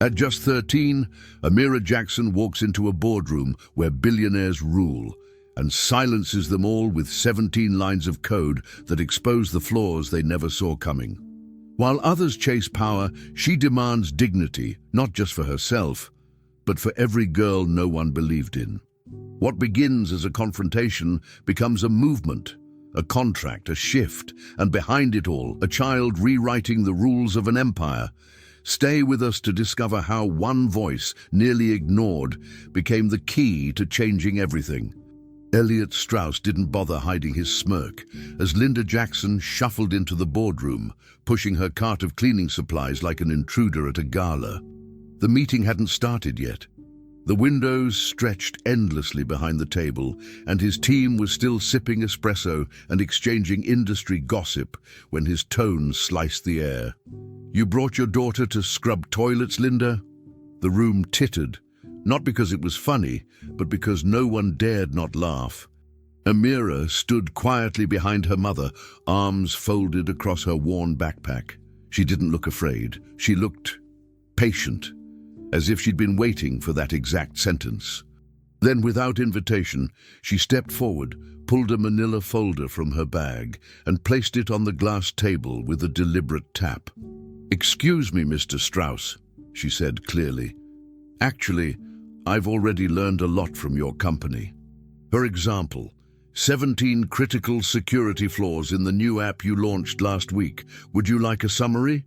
At just 13, Amira Jackson walks into a boardroom where billionaires rule and silences them all with 17 lines of code that expose the flaws they never saw coming. While others chase power, she demands dignity, not just for herself, but for every girl no one believed in. What begins as a confrontation becomes a movement, a contract, a shift, and behind it all, a child rewriting the rules of an empire. Stay with us to discover how one voice, nearly ignored, became the key to changing everything. Elliot Strauss didn't bother hiding his smirk as Linda Jackson shuffled into the boardroom, pushing her cart of cleaning supplies like an intruder at a gala. The meeting hadn't started yet. The windows stretched endlessly behind the table, and his team was still sipping espresso and exchanging industry gossip when his tone sliced the air. "You brought your daughter to scrub toilets, Linda?" The room tittered, not because it was funny, but because no one dared not laugh. Amira stood quietly behind her mother, arms folded across her worn backpack. She didn't look afraid. She looked patient, as if she'd been waiting for that exact sentence. Then, without invitation, she stepped forward, pulled a manila folder from her bag, and placed it on the glass table with a deliberate tap. "Excuse me, Mr. Strauss," she said clearly. "Actually, I've already learned a lot from your company. For example, 17 critical security flaws in the new app you launched last week. Would you like a summary?"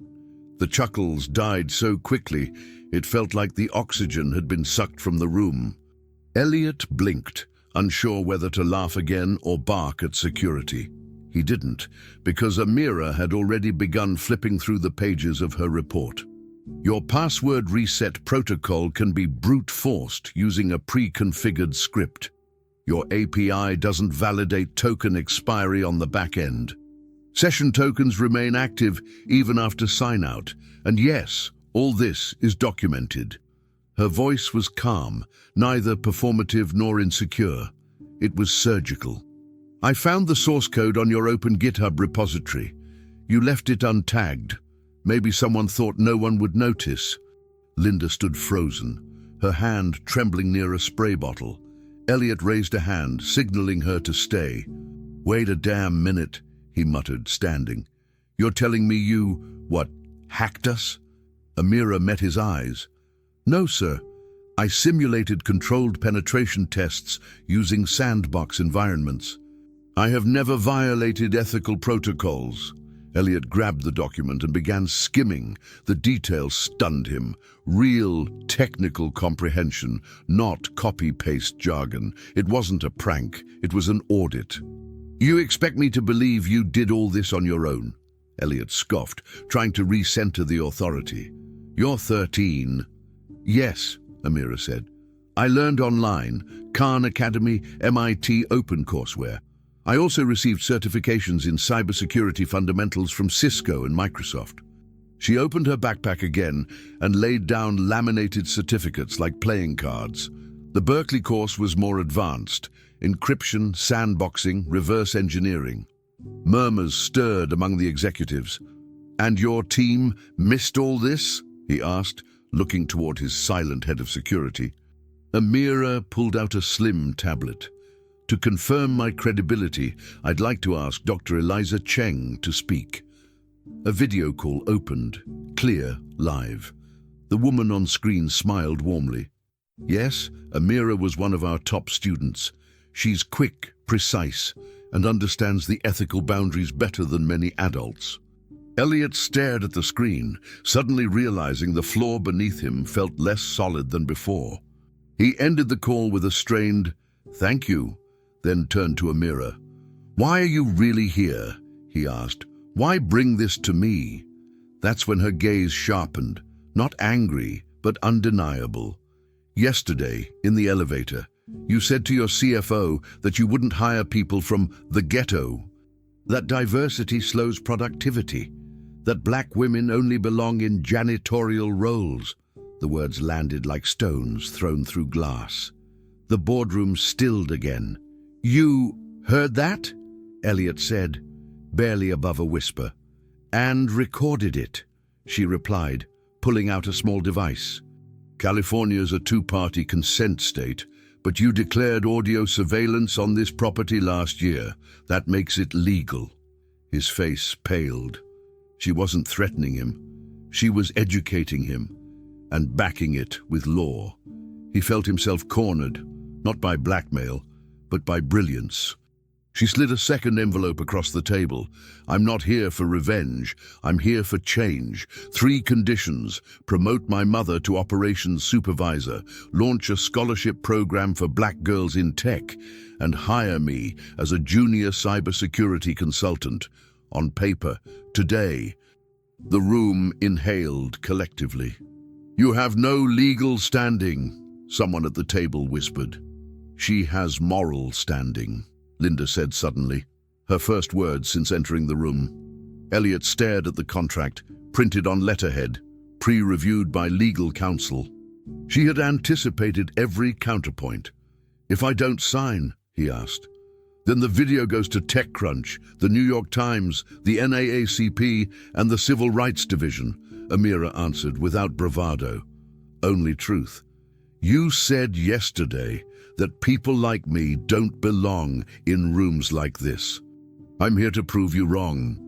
The chuckles died so quickly, it felt like the oxygen had been sucked from the room. Elliot blinked, unsure whether to laugh again or bark at security. He didn't, because Amira had already begun flipping through the pages of her report. "Your password reset protocol can be brute-forced using a pre-configured script. Your API doesn't validate token expiry on the back end. Session tokens remain active even after sign-out. And yes, all this is documented." Her voice was calm, neither performative nor insecure. It was surgical. "I found the source code on your open GitHub repository. You left it untagged. Maybe someone thought no one would notice." Linda stood frozen, her hand trembling near a spray bottle. Elliot raised a hand, signaling her to stay. "Wait a damn minute," he muttered, standing. "You're telling me you, hacked us?" Amira met his eyes. "No, sir. I simulated controlled penetration tests using sandbox environments. I have never violated ethical protocols." Elliot grabbed the document and began skimming. The details stunned him. Real technical comprehension, not copy-paste jargon. It wasn't a prank, it was an audit. "You expect me to believe you did all this on your own?" Elliot scoffed, trying to recenter the authority. "You're 13. "Yes," Amira said. "I learned online, Khan Academy, MIT OpenCourseWare. I also received certifications in cybersecurity fundamentals from Cisco and Microsoft." She opened her backpack again and laid down laminated certificates like playing cards. The Berkeley course was more advanced: encryption, sandboxing, reverse engineering. Murmurs stirred among the executives. "And your team missed all this?" he asked, looking toward his silent head of security. Amira pulled out a slim tablet. "To confirm my credibility, I'd like to ask Dr. Eliza Cheng to speak." A video call opened, clear, live. The woman on screen smiled warmly. "Yes, Amira was one of our top students. She's quick, precise, and understands the ethical boundaries better than many adults." Elliot stared at the screen, suddenly realizing the floor beneath him felt less solid than before. He ended the call with a strained, "Thank you," then turned to Amira. "Why are you really here?" he asked. "Why bring this to me?" That's when her gaze sharpened, not angry, but undeniable. "Yesterday, in the elevator, you said to your CFO that you wouldn't hire people from the ghetto, that diversity slows productivity, that black women only belong in janitorial roles." The words landed like stones thrown through glass. The boardroom stilled again. "You heard that?" Elliot said, barely above a whisper. "And recorded it," she replied, pulling out a small device. California's a two-party consent state, but you declared audio surveillance on this property last year. That makes it legal. His face paled. She wasn't threatening him. She was educating him and backing it with law. He felt himself cornered, not by blackmail, but by brilliance. She slid a second envelope across the table. I'm not here for revenge. I'm here for change. 3 conditions: promote my mother to operations supervisor, launch a scholarship program for black girls in tech, and hire me as a junior cybersecurity consultant. On paper, today. The room inhaled collectively. You have no legal standing, someone at the table whispered. She has moral standing, Linda said suddenly, her first words since entering the room. Elliot stared at the contract, printed on letterhead, pre-reviewed by legal counsel. She had anticipated every counterpoint. If I don't sign, he asked, then the video goes to TechCrunch, the New York Times, the NAACP, and the Civil Rights Division, Amira answered without bravado. Only truth. You said yesterday that people like me don't belong in rooms like this. I'm here to prove you wrong.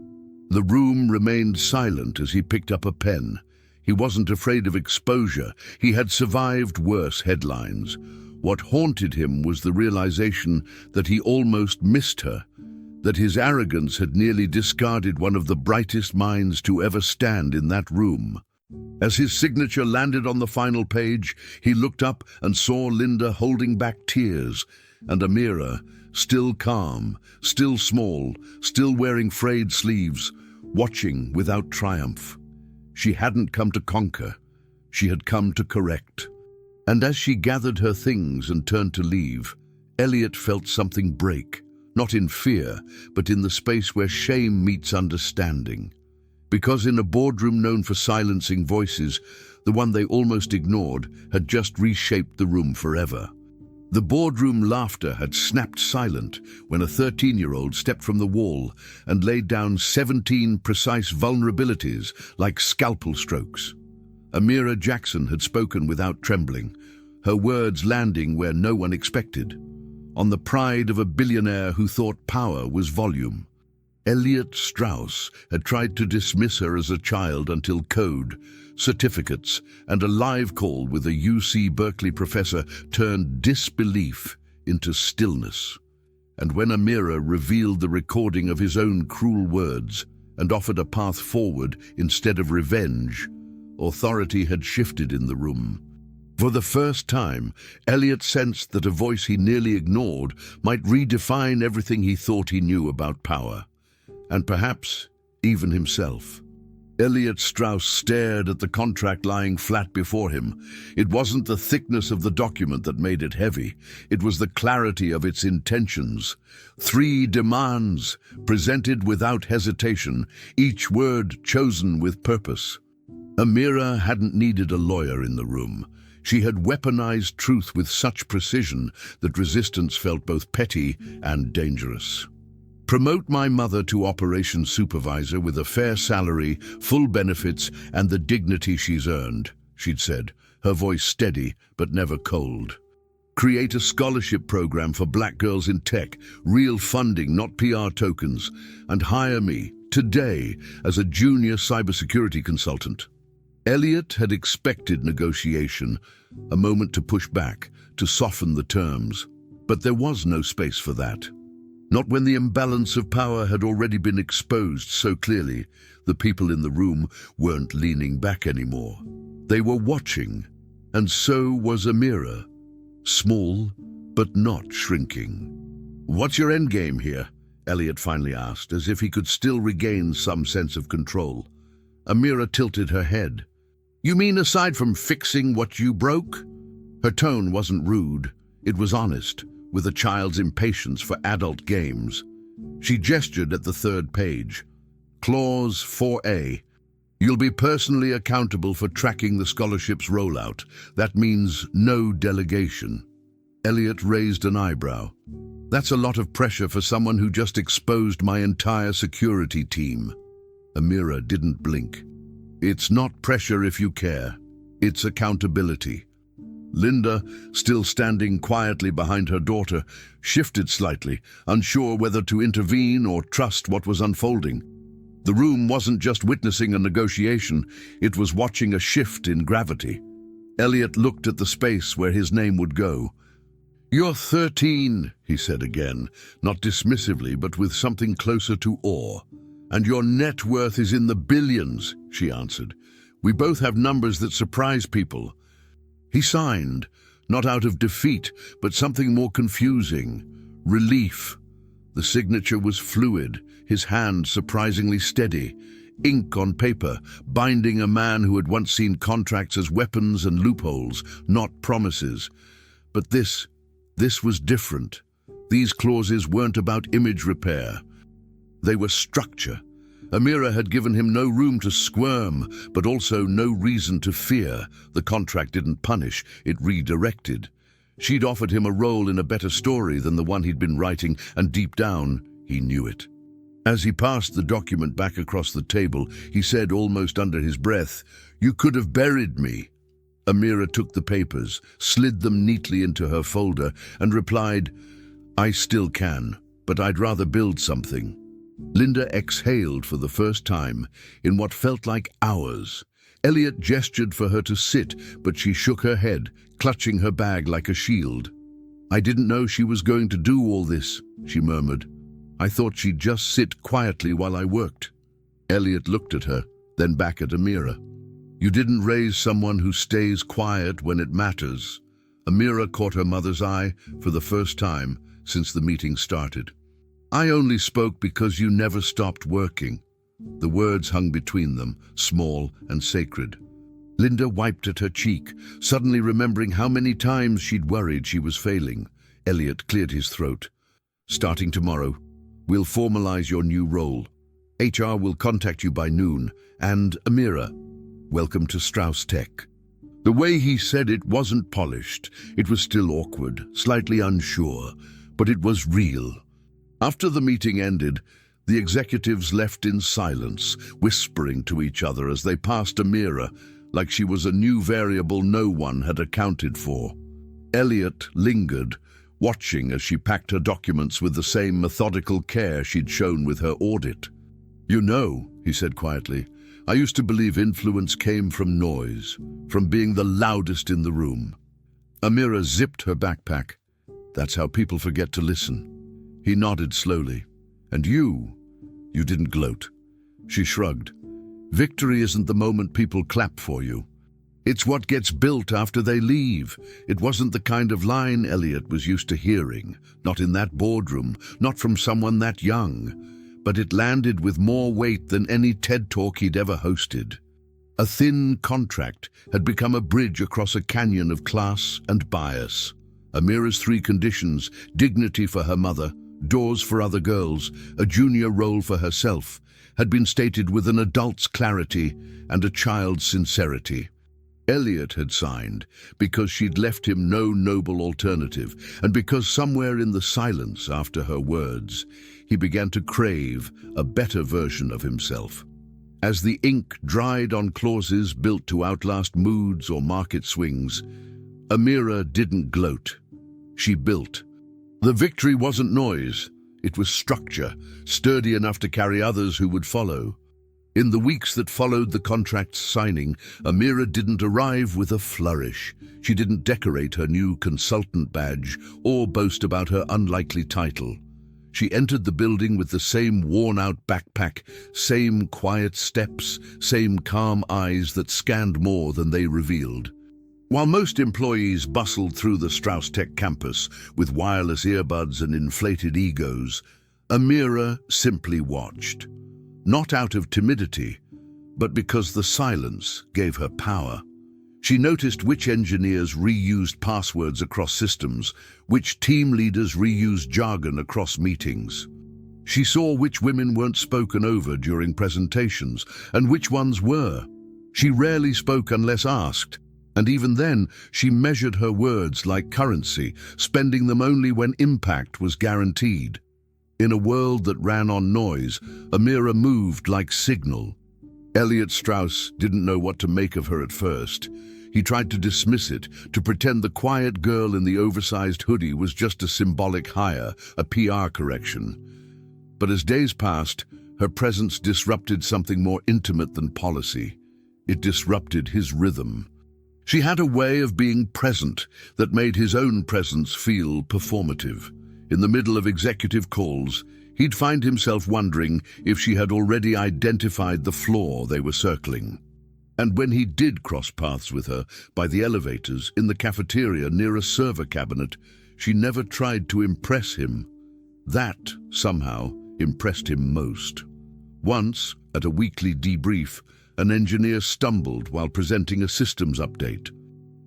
The room remained silent as he picked up a pen. He wasn't afraid of exposure. He had survived worse headlines. What haunted him was the realization that he almost missed her, that his arrogance had nearly discarded one of the brightest minds to ever stand in that room. As his signature landed on the final page, he looked up and saw Linda holding back tears, and Amira, still calm, still small, still wearing frayed sleeves, watching without triumph. She hadn't come to conquer. She had come to correct. And as she gathered her things and turned to leave, Elliot felt something break, not in fear, but in the space where shame meets understanding. Because in a boardroom known for silencing voices, the one they almost ignored had just reshaped the room forever. The boardroom laughter had snapped silent when a 13-year-old stepped from the wall and laid down 17 precise vulnerabilities like scalpel strokes. Amira Jackson had spoken without trembling, her words landing where no one expected, on the pride of a billionaire who thought power was volume. Elliot Strauss had tried to dismiss her as a child until code, certificates, and a live call with a UC Berkeley professor turned disbelief into stillness. And when Amira revealed the recording of his own cruel words and offered a path forward instead of revenge, authority had shifted in the room. For the first time, Elliot sensed that a voice he nearly ignored might redefine everything he thought he knew about power, and perhaps even himself. Elliot Strauss stared at the contract lying flat before him. It wasn't the thickness of the document that made it heavy. It was the clarity of its intentions. 3 demands, presented without hesitation, each word chosen with purpose. Amira hadn't needed a lawyer in the room. She had weaponized truth with such precision that resistance felt both petty and dangerous. Promote my mother to operations supervisor with a fair salary, full benefits, and the dignity she's earned, she'd said, her voice steady but never cold. Create a scholarship program for black girls in tech, real funding, not PR tokens, and hire me, today, as a junior cybersecurity consultant. Elliot had expected negotiation, a moment to push back, to soften the terms, but there was no space for that. Not when the imbalance of power had already been exposed so clearly. The people in the room weren't leaning back anymore. They were watching, and so was Amira, small but not shrinking. What's your endgame here? Elliot finally asked, as if he could still regain some sense of control. Amira tilted her head. You mean aside from fixing what you broke? Her tone wasn't rude, it was honest, with a child's impatience for adult games. She gestured at the 3rd page. Clause 4A. You'll be personally accountable for tracking the scholarship's rollout. That means no delegation. Elliot raised an eyebrow. That's a lot of pressure for someone who just exposed my entire security team. Amira didn't blink. It's not pressure if you care. It's accountability. Linda, still standing quietly behind her daughter, shifted slightly, unsure whether to intervene or trust what was unfolding. The room wasn't just witnessing a negotiation, it was watching a shift in gravity. Elliot looked at the space where his name would go. "You're 13, he said again, not dismissively, but with something closer to awe. "And your net worth is in the billions," she answered. "We both have numbers that surprise people." He signed, not out of defeat, but something more confusing: relief. The signature was fluid, his hand surprisingly steady. Ink on paper, binding a man who had once seen contracts as weapons and loopholes, not promises. But this was different. These clauses weren't about image repair. They were structure. Amira had given him no room to squirm, but also no reason to fear. The contract didn't punish, it redirected. She'd offered him a role in a better story than the one he'd been writing, and deep down, he knew it. As he passed the document back across the table, he said almost under his breath, "You could have buried me." Amira took the papers, slid them neatly into her folder, and replied, "I still can, but I'd rather build something." Linda exhaled for the first time, in what felt like hours. Elliot gestured for her to sit, but she shook her head, clutching her bag like a shield. "I didn't know she was going to do all this," she murmured. "I thought she'd just sit quietly while I worked." Elliot looked at her, then back at Amira. "You didn't raise someone who stays quiet when it matters." Amira caught her mother's eye for the first time since the meeting started. "I only spoke because you never stopped working." The words hung between them, small and sacred. Linda wiped at her cheek, suddenly remembering how many times she'd worried she was failing. Elliot cleared his throat. "Starting tomorrow, we'll formalize your new role. HR will contact you by noon. And Amira, welcome to Strauss Tech." The way he said it wasn't polished. It was still awkward, slightly unsure, but it was real. After the meeting ended, the executives left in silence, whispering to each other as they passed Amira, like she was a new variable no one had accounted for. Elliot lingered, watching as she packed her documents with the same methodical care she'd shown with her audit. "You know," he said quietly, "I used to believe influence came from noise, from being the loudest in the room." Amira zipped her backpack. "That's how people forget to listen." He nodded slowly. "And you didn't gloat." She shrugged. "Victory isn't the moment people clap for you. It's what gets built after they leave." It wasn't the kind of line Elliot was used to hearing, not in that boardroom, not from someone that young. But it landed with more weight than any TED Talk he'd ever hosted. A thin contract had become a bridge across a canyon of class and bias. Amira's 3 conditions: dignity for her mother, doors for other girls, a junior role for herself, had been stated with an adult's clarity and a child's sincerity. Elliot had signed because she'd left him no noble alternative, and because somewhere in the silence after her words, he began to crave a better version of himself. As the ink dried on clauses built to outlast moods or market swings, Amira didn't gloat. She built. The victory wasn't noise, it was structure, sturdy enough to carry others who would follow. In the weeks that followed the contract's signing, Amira didn't arrive with a flourish. She didn't decorate her new consultant badge or boast about her unlikely title. She entered the building with the same worn-out backpack, same quiet steps, same calm eyes that scanned more than they revealed. While most employees bustled through the Strauss Tech campus with wireless earbuds and inflated egos, Amira simply watched. Not out of timidity, but because the silence gave her power. She noticed which engineers reused passwords across systems, which team leaders reused jargon across meetings. She saw which women weren't spoken over during presentations, and which ones were. She rarely spoke unless asked, and even then, she measured her words like currency, spending them only when impact was guaranteed. In a world that ran on noise, Amira moved like signal. Elliot Strauss didn't know what to make of her at first. He tried to dismiss it, to pretend the quiet girl in the oversized hoodie was just a symbolic hire, a PR correction. But as days passed, her presence disrupted something more intimate than policy. It disrupted his rhythm. She had a way of being present that made his own presence feel performative. In the middle of executive calls, he'd find himself wondering if she had already identified the flaw they were circling. And when he did cross paths with her, by the elevators, in the cafeteria, near a server cabinet, she never tried to impress him. That, somehow, impressed him most. Once, at a weekly debrief, an engineer stumbled while presenting a systems update.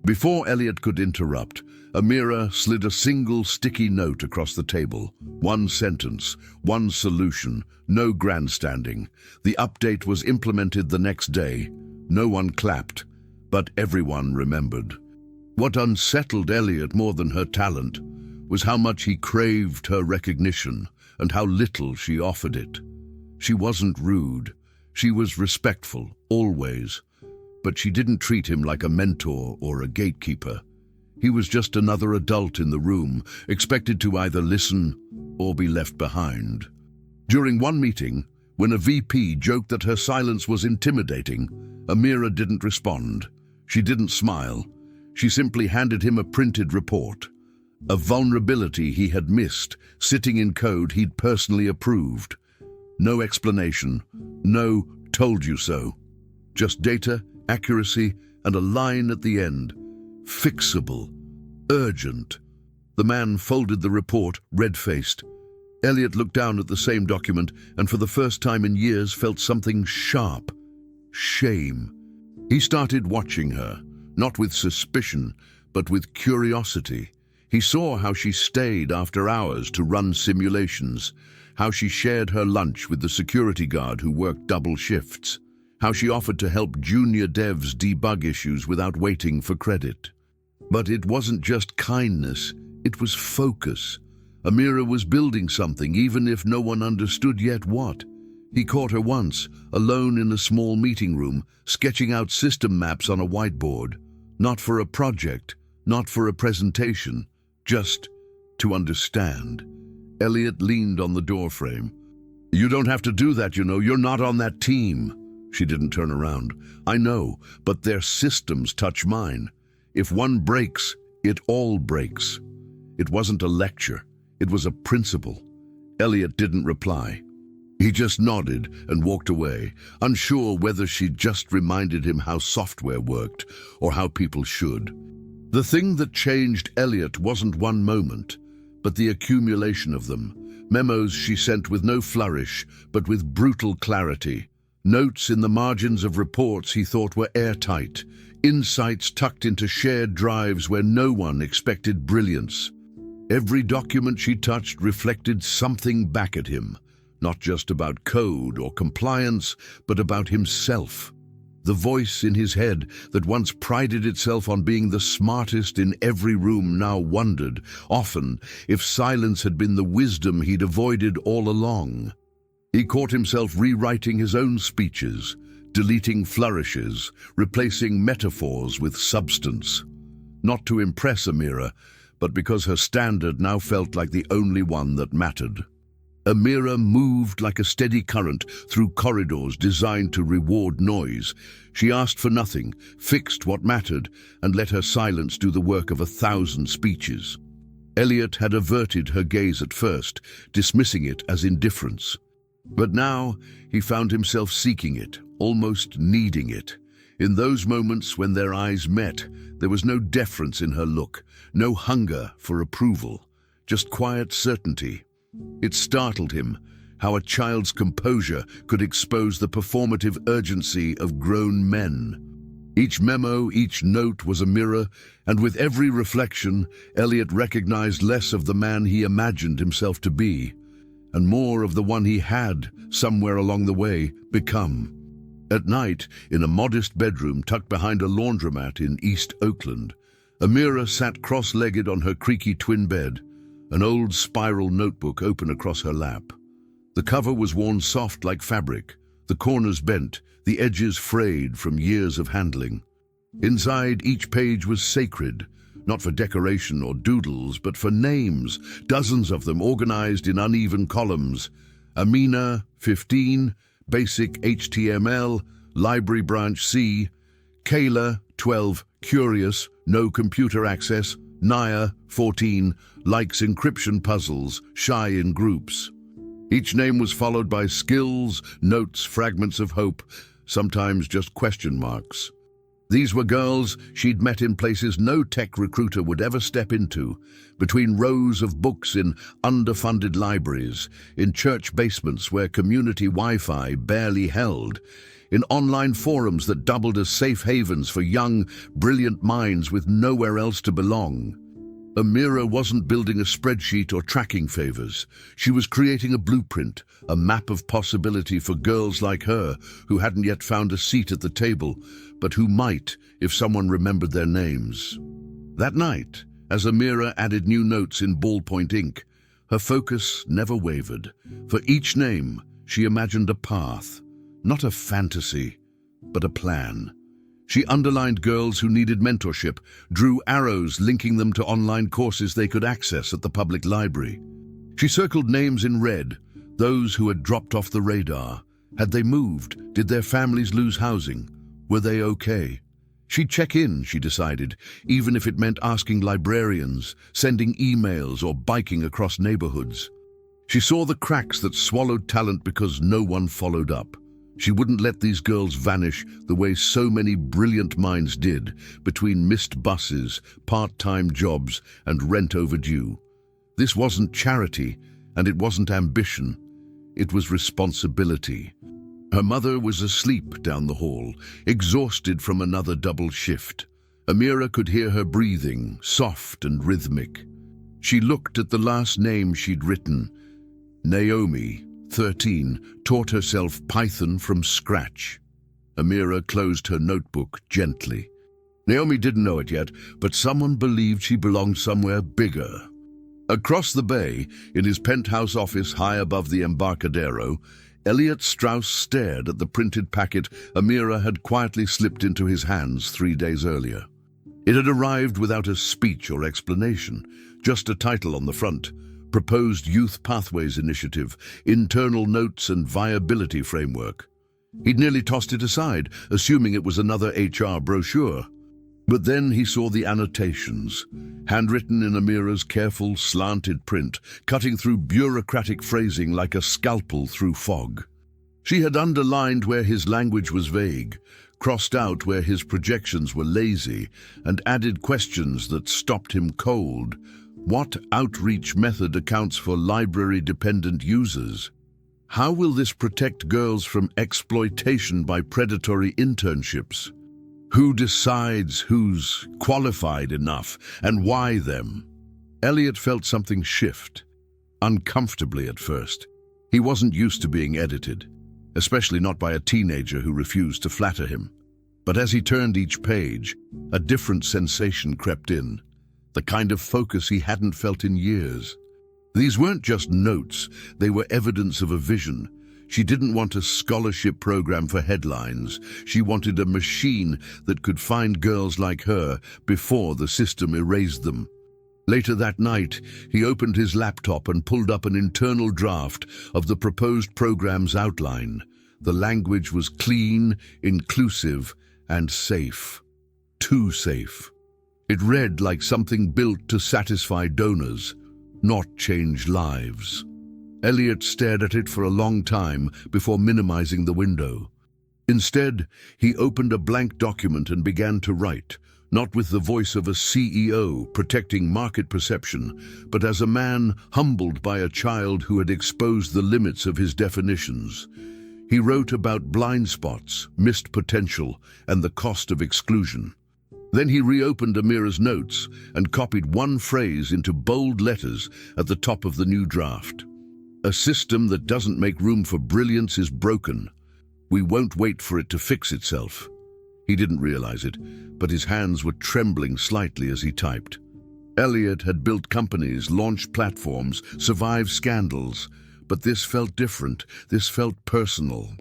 Before Elliot could interrupt, Amira slid a single sticky note across the table. One sentence, one solution, no grandstanding. The update was implemented the next day. No one clapped, but everyone remembered. What unsettled Elliot more than her talent was how much he craved her recognition and how little she offered it. She wasn't rude. She was respectful, always. But she didn't treat him like a mentor or a gatekeeper. He was just another adult in the room, expected to either listen or be left behind. During one meeting, when a VP joked that her silence was intimidating, Amira didn't respond. She didn't smile. She simply handed him a printed report. A vulnerability he had missed, sitting in code he'd personally approved. No explanation, no "told you so." Just data, accuracy, and a line at the end. Fixable. Urgent. The man folded the report, red-faced. Elliot looked down at the same document and for the first time in years felt something sharp. Shame. He started watching her, not with suspicion, but with curiosity. He saw how she stayed after hours to run simulations, how she shared her lunch with the security guard who worked double shifts, how she offered to help junior devs debug issues without waiting for credit. But it wasn't just kindness, it was focus. Amira was building something, even if no one understood yet what. He caught her once, alone in a small meeting room, sketching out system maps on a whiteboard. Not for a project, not for a presentation, just to understand. Elliot leaned on the doorframe. "You don't have to do that, you know. You're not on that team." She didn't turn around. "I know, but their systems touch mine. If one breaks, it all breaks." It wasn't a lecture. It was a principle. Elliot didn't reply. He just nodded and walked away, unsure whether she'd just reminded him how software worked or how people should. The thing that changed Elliot wasn't one moment, but the accumulation of them. Memos she sent with no flourish, but with brutal clarity. Notes in the margins of reports he thought were airtight. Insights tucked into shared drives where no one expected brilliance. Every document she touched reflected something back at him, not just about code or compliance, but about himself. The voice in his head that once prided itself on being the smartest in every room now wondered, often, if silence had been the wisdom he'd avoided all along. He caught himself rewriting his own speeches, deleting flourishes, replacing metaphors with substance. Not to impress Amira, but because her standard now felt like the only one that mattered. Amira moved like a steady current through corridors designed to reward noise. She asked for nothing, fixed what mattered, and let her silence do the work of 1,000 speeches. Elliot had averted her gaze at first, dismissing it as indifference. But now he found himself seeking it, almost needing it. In those moments when their eyes met, there was no deference in her look, no hunger for approval, just quiet certainty. It startled him how a child's composure could expose the performative urgency of grown men. Each memo, each note was a mirror, and with every reflection, Elliot recognized less of the man he imagined himself to be, and more of the one he had, somewhere along the way, become. At night, in a modest bedroom tucked behind a laundromat in East Oakland, Amira sat cross-legged on her creaky twin bed, an old spiral notebook open across her lap. The cover was worn soft like fabric, the corners bent, the edges frayed from years of handling. Inside, each page was sacred, not for decoration or doodles, but for names, dozens of them organized in uneven columns. Amina, 15, basic HTML, library branch C. Kayla, 12, curious, no computer access. Naya, 14, likes encryption puzzles, shy in groups. Each name was followed by skills, notes, fragments of hope, sometimes just question marks. These were girls she'd met in places no tech recruiter would ever step into, between rows of books in underfunded libraries, in church basements where community Wi-Fi barely held, in online forums that doubled as safe havens for young, brilliant minds with nowhere else to belong. Amira wasn't building a spreadsheet or tracking favors. She was creating a blueprint, a map of possibility for girls like her who hadn't yet found a seat at the table, but who might if someone remembered their names. That night, as Amira added new notes in ballpoint ink, her focus never wavered. For each name, she imagined a path, not a fantasy, but a plan. She underlined girls who needed mentorship, drew arrows linking them to online courses they could access at the public library. She circled names in red, those who had dropped off the radar. Had they moved? Did their families lose housing? Were they okay? She'd check in, she decided, even if it meant asking librarians, sending emails, or biking across neighborhoods. She saw the cracks that swallowed talent because no one followed up. She wouldn't let these girls vanish the way so many brilliant minds did, between missed buses, part-time jobs, and rent overdue. This wasn't charity, and it wasn't ambition. It was responsibility. Her mother was asleep down the hall, exhausted from another double shift. Amira could hear her breathing, soft and rhythmic. She looked at the last name she'd written. Naomi, 13, taught herself Python from scratch. Amira closed her notebook gently. Naomi didn't know it yet, but someone believed she belonged somewhere bigger. Across the bay, in his penthouse office high above the Embarcadero, Elliot Strauss stared at the printed packet Amira had quietly slipped into his hands 3 days earlier. It had arrived without a speech or explanation, just a title on the front: Proposed Youth Pathways Initiative, Internal Notes and Viability Framework. He'd nearly tossed it aside, assuming it was another HR brochure. But then he saw the annotations, handwritten in Amira's careful, slanted print, cutting through bureaucratic phrasing like a scalpel through fog. She had underlined where his language was vague, crossed out where his projections were lazy, and added questions that stopped him cold. What outreach method accounts for library-dependent users? How will this protect girls from exploitation by predatory internships? Who decides who's qualified enough, and why them? Elliot felt something shift, uncomfortably at first. He wasn't used to being edited, especially not by a teenager who refused to flatter him. But as he turned each page, a different sensation crept in. The kind of focus he hadn't felt in years. These weren't just notes, they were evidence of a vision. She didn't want a scholarship program for headlines. She wanted a machine that could find girls like her before the system erased them. Later that night, he opened his laptop and pulled up an internal draft of the proposed program's outline. The language was clean, inclusive, and safe. Too safe. It read like something built to satisfy donors, not change lives. Elliot stared at it for a long time before minimizing the window. Instead, he opened a blank document and began to write, not with the voice of a CEO protecting market perception, but as a man humbled by a child who had exposed the limits of his definitions. He wrote about blind spots, missed potential, and the cost of exclusion. Then he reopened Amira's notes and copied one phrase into bold letters at the top of the new draft. A system that doesn't make room for brilliance is broken. We won't wait for it to fix itself. He didn't realize it, but his hands were trembling slightly as he typed. Elliot had built companies, launched platforms, survived scandals, but this felt different. This felt personal.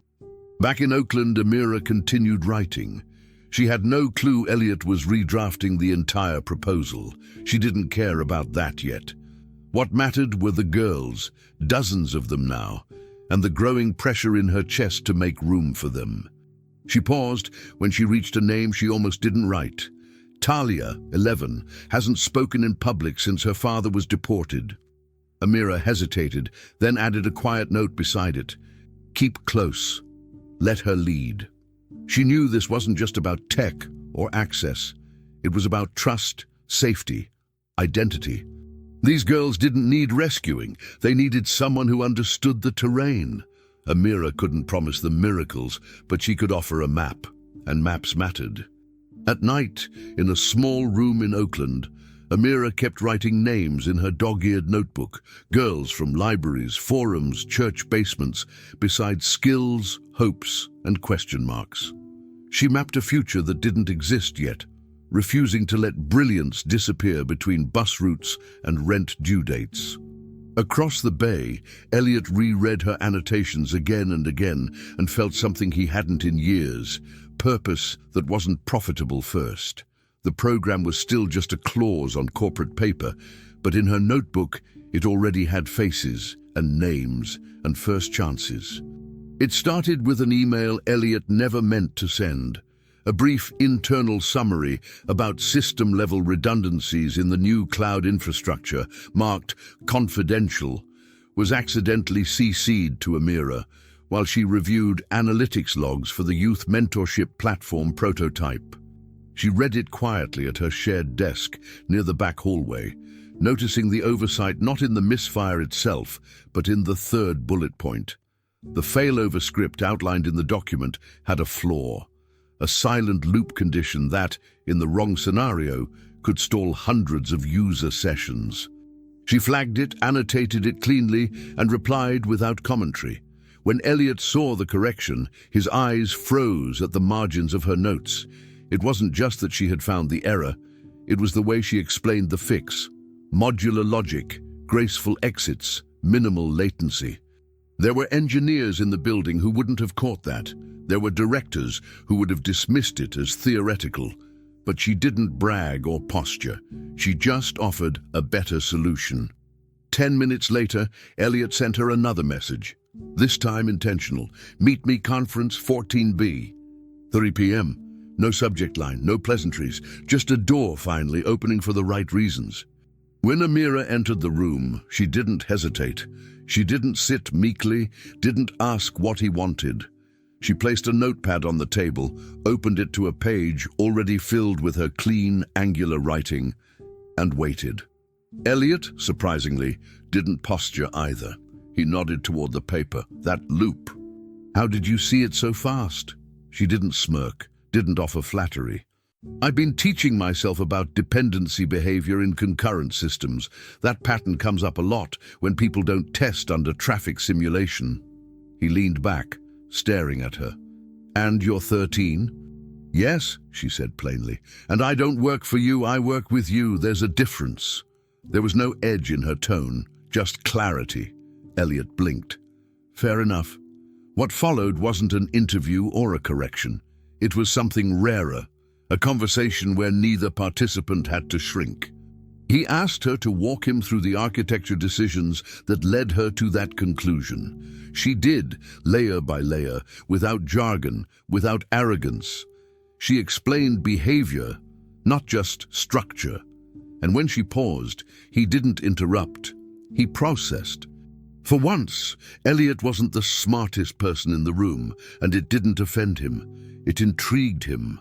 Back in Oakland, Amira continued writing. She had no clue Elliot was redrafting the entire proposal. She didn't care about that yet. What mattered were the girls, dozens of them now, and the growing pressure in her chest to make room for them. She paused when she reached a name she almost didn't write. Talia, 11, hasn't spoken in public since her father was deported. Amira hesitated, then added a quiet note beside it. Keep close. Let her lead. She knew this wasn't just about tech or access. It was about trust, safety, identity. These girls didn't need rescuing. They needed someone who understood the terrain. Amira couldn't promise them miracles, but she could offer a map, and maps mattered. At night, in a small room in Oakland, Amira kept writing names in her dog-eared notebook, girls from libraries, forums, church basements, besides skills, hopes, and question marks. She mapped a future that didn't exist yet, refusing to let brilliance disappear between bus routes and rent due dates. Across the bay, Elliot reread her annotations again and again and felt something he hadn't in years, purpose that wasn't profitable first. The program was still just a clause on corporate paper, but in her notebook it already had faces and names and first chances. It started with an email Elliot never meant to send. A brief internal summary about system-level redundancies in the new cloud infrastructure, marked confidential, was accidentally CC'd to Amira while she reviewed analytics logs for the youth mentorship platform prototype. She read it quietly at her shared desk near the back hallway, noticing the oversight not in the misfire itself, but in the third bullet point. The failover script outlined in the document had a flaw. A silent loop condition that, in the wrong scenario, could stall hundreds of user sessions. She flagged it, annotated it cleanly, and replied without commentary. When Elliot saw the correction, his eyes froze at the margins of her notes. It wasn't just that she had found the error, it was the way she explained the fix. Modular logic, graceful exits, minimal latency. There were engineers in the building who wouldn't have caught that. There were directors who would have dismissed it as theoretical. But she didn't brag or posture. She just offered a better solution. 10 minutes later, Elliot sent her another message. This time intentional. Meet me conference 14B. 3 p.m. No subject line, no pleasantries. Just a door finally opening for the right reasons. When Amira entered the room, she didn't hesitate. She didn't sit meekly, didn't ask what he wanted. She placed a notepad on the table, opened it to a page already filled with her clean, angular writing, and waited. Elliot, surprisingly, didn't posture either. He nodded toward the paper. That loop. How did you see it so fast? She didn't smirk, didn't offer flattery. I've been teaching myself about dependency behavior in concurrent systems. That pattern comes up a lot when people don't test under traffic simulation. He leaned back, staring at her. And you're 13? Yes, she said plainly. And I don't work for you, I work with you. There's a difference. There was no edge in her tone, just clarity. Elliot blinked. Fair enough. What followed wasn't an interview or a correction. It was something rarer. A conversation where neither participant had to shrink. He asked her to walk him through the architecture decisions that led her to that conclusion. She did, layer by layer, without jargon, without arrogance. She explained behavior, not just structure. And when she paused, he didn't interrupt. He processed. For once, Elliot wasn't the smartest person in the room, and it didn't offend him. It intrigued him.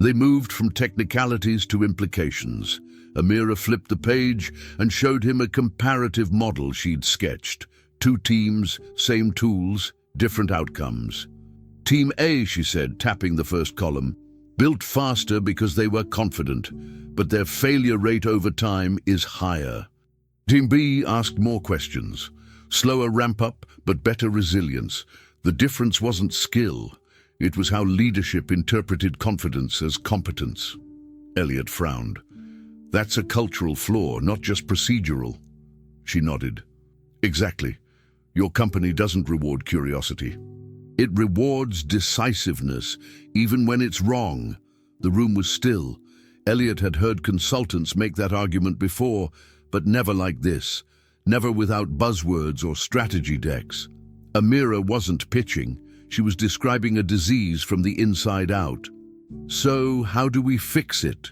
They moved from technicalities to implications. Amira flipped the page and showed him a comparative model she'd sketched. 2 teams, same tools, different outcomes. Team A, she said, tapping the first column, built faster because they were confident, but their failure rate over time is higher. Team B asked more questions. Slower ramp-up, but better resilience. The difference wasn't skill. It was how leadership interpreted confidence as competence. Elliot frowned. That's a cultural flaw, not just procedural. She nodded. Exactly. Your company doesn't reward curiosity. It rewards decisiveness, even when it's wrong. The room was still. Elliot had heard consultants make that argument before, but never like this, never without buzzwords or strategy decks. Amira wasn't pitching, she was describing a disease from the inside out. "So, how do we fix it?"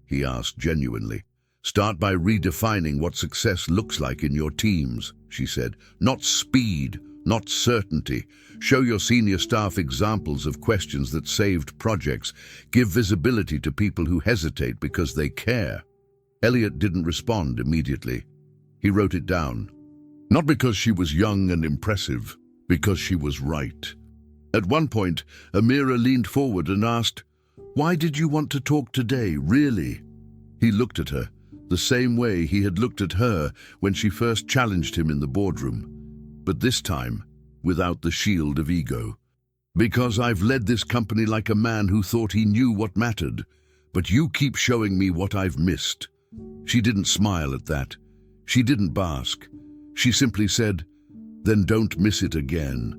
he asked genuinely. "Start by redefining what success looks like in your teams," she said. "Not speed, not certainty. Show your senior staff examples of questions that saved projects. Give visibility to people who hesitate because they care." Elliot didn't respond immediately. He wrote it down. Not because she was young and impressive, because she was right. At one point, Amira leaned forward and asked, "Why did you want to talk today, really?" He looked at her, the same way he had looked at her when she first challenged him in the boardroom. But this time, without the shield of ego. "Because I've led this company like a man who thought he knew what mattered, but you keep showing me what I've missed." She didn't smile at that. She didn't bask. She simply said, "Then don't miss it again."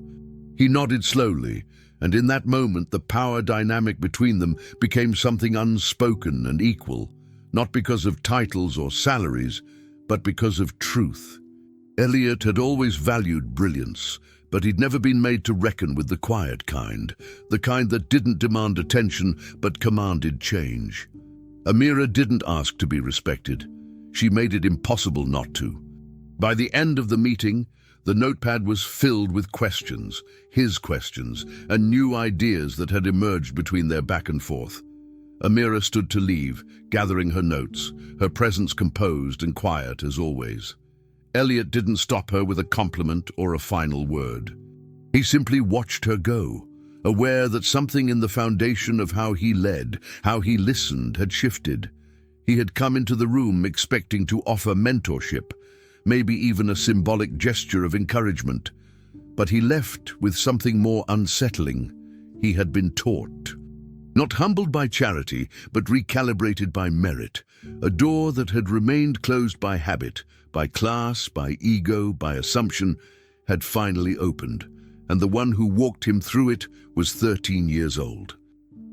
He nodded slowly, and in that moment the power dynamic between them became something unspoken and equal, not because of titles or salaries, but because of truth. Elliot had always valued brilliance, but he'd never been made to reckon with the quiet kind, the kind that didn't demand attention but commanded change. Amira didn't ask to be respected. She made it impossible not to. By the end of the meeting, the notepad was filled with questions, his questions, and new ideas that had emerged between their back and forth. Amira stood to leave, gathering her notes, her presence composed and quiet as always. Elliot didn't stop her with a compliment or a final word. He simply watched her go, aware that something in the foundation of how he led, how he listened, had shifted. He had come into the room expecting to offer mentorship, maybe even a symbolic gesture of encouragement. But he left with something more unsettling. He had been taught. Not humbled by charity, but recalibrated by merit. A door that had remained closed by habit, by class, by ego, by assumption, had finally opened, and the one who walked him through it was 13 years old.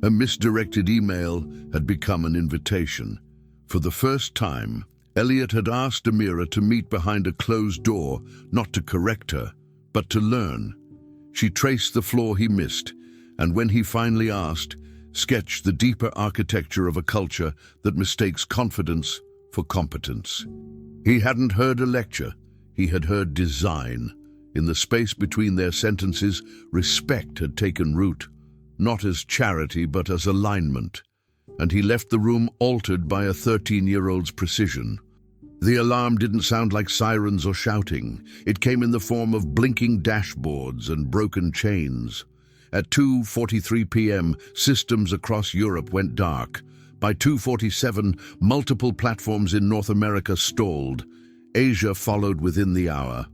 A misdirected email had become an invitation. For the first time, Elliot had asked Amira to meet behind a closed door, not to correct her, but to learn. She traced the flaw he missed, and when he finally asked, sketched the deeper architecture of a culture that mistakes confidence for competence. He hadn't heard a lecture, he had heard design. In the space between their sentences, respect had taken root, not as charity but as alignment. And he left the room altered by a 13-year-old's precision. The alarm didn't sound like sirens or shouting. It came in the form of blinking dashboards and broken chains. At 2:43 p.m., systems across Europe went dark. By 2:47, multiple platforms in North America stalled. Asia followed within the hour.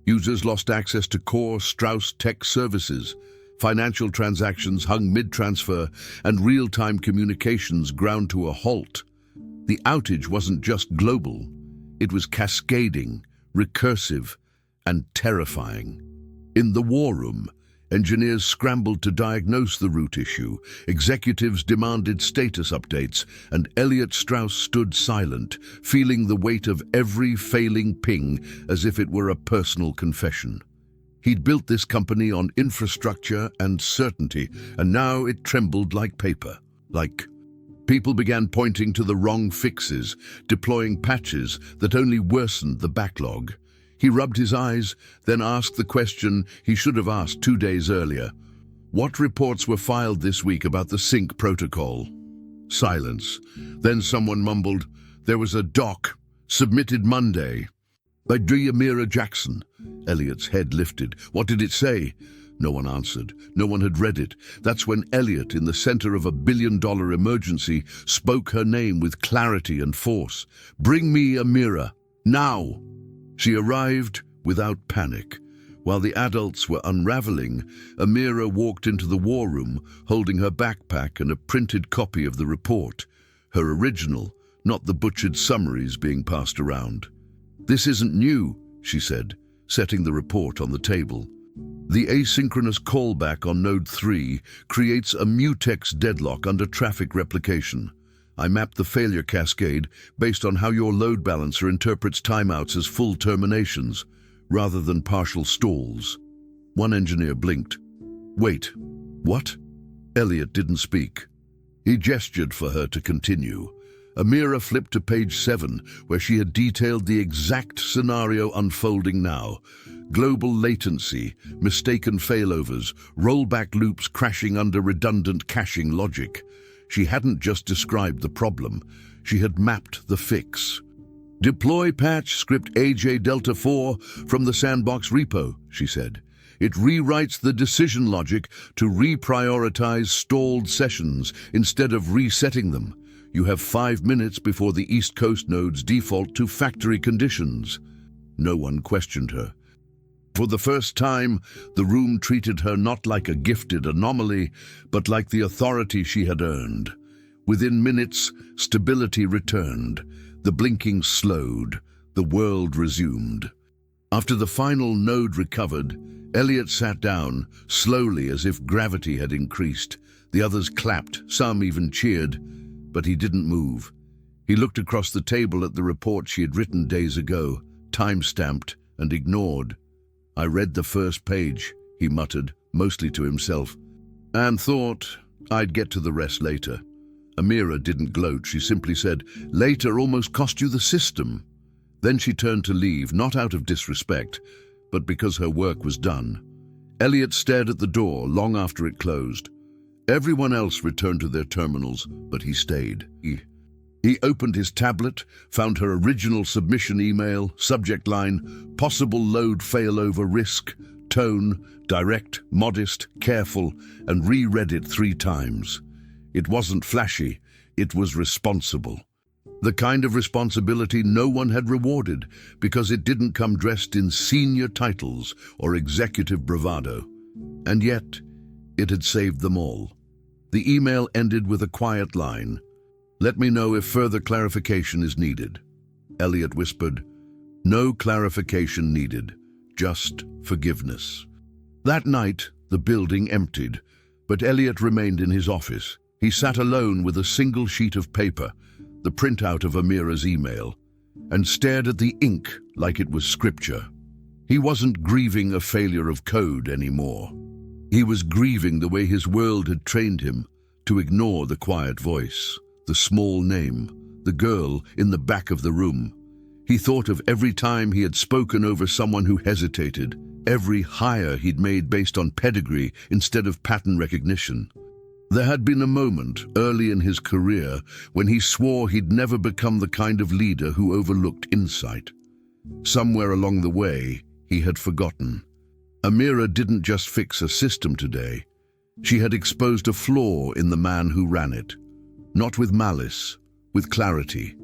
Users lost access to core Strauss tech services. Financial transactions hung mid-transfer, and real-time communications ground to a halt. The outage wasn't just global. It was cascading, recursive, and terrifying. In the war room, engineers scrambled to diagnose the root issue, executives demanded status updates, and Elliot Strauss stood silent, feeling the weight of every failing ping as if it were a personal confession. He'd built this company on infrastructure and certainty, and now it trembled like paper. People began pointing to the wrong fixes, deploying patches that only worsened the backlog. He rubbed his eyes, then asked the question he should have asked 2 days earlier. What reports were filed this week about the sync protocol? Silence. Then someone mumbled, "There was a doc, submitted Monday." By Amira Jackson. Elliot's head lifted. What did it say? No one answered. No one had read it. That's when Elliot, in the center of a billion-dollar emergency, spoke her name with clarity and force. "Bring me Amira. Now!" She arrived without panic. While the adults were unraveling, Amira walked into the war room, holding her backpack and a printed copy of the report. Her original, not the butchered summaries being passed around. "This isn't new," she said, setting the report on the table. The asynchronous callback on Node 3 creates a mutex deadlock under traffic replication. I mapped the failure cascade based on how your load balancer interprets timeouts as full terminations, rather than partial stalls. One engineer blinked. Wait, what? Elliot didn't speak. He gestured for her to continue. Amira flipped to page 7, where she had detailed the exact scenario unfolding now. Global latency, mistaken failovers, rollback loops crashing under redundant caching logic. She hadn't just described the problem, she had mapped the fix. Deploy patch script AJ Delta 4 from the sandbox repo, she said. It rewrites the decision logic to reprioritize stalled sessions instead of resetting them. You have 5 minutes before the East Coast nodes default to factory conditions. No one questioned her. For the first time, the room treated her not like a gifted anomaly, but like the authority she had earned. Within minutes, stability returned. The blinking slowed. The world resumed. After the final node recovered, Elliot sat down, slowly as if gravity had increased. The others clapped, some even cheered, but he didn't move. He looked across the table at the report she had written days ago, time-stamped and ignored. I read the first page, he muttered, mostly to himself, and thought I'd get to the rest later. Amira didn't gloat, she simply said, later almost cost you the system. Then she turned to leave, not out of disrespect, but because her work was done. Elliot stared at the door long after it closed. Everyone else returned to their terminals, but he stayed. He opened his tablet, found her original submission email, subject line, possible load failover risk, tone, direct, modest, careful, and reread it 3 times. It wasn't flashy, it was responsible. The kind of responsibility no one had rewarded because it didn't come dressed in senior titles or executive bravado. And yet, it had saved them all. The email ended with a quiet line. Let me know if further clarification is needed. Elliot whispered, no clarification needed, just forgiveness. That night, the building emptied, but Elliot remained in his office. He sat alone with a single sheet of paper, the printout of Amira's email, and stared at the ink like it was scripture. He wasn't grieving a failure of code anymore. He was grieving the way his world had trained him to ignore the quiet voice, the small name, the girl in the back of the room. He thought of every time he had spoken over someone who hesitated, every hire he'd made based on pedigree instead of pattern recognition. There had been a moment early in his career when he swore he'd never become the kind of leader who overlooked insight. Somewhere along the way, he had forgotten. Amira didn't just fix a system today. She had exposed a flaw in the man who ran it. Not with malice, with clarity.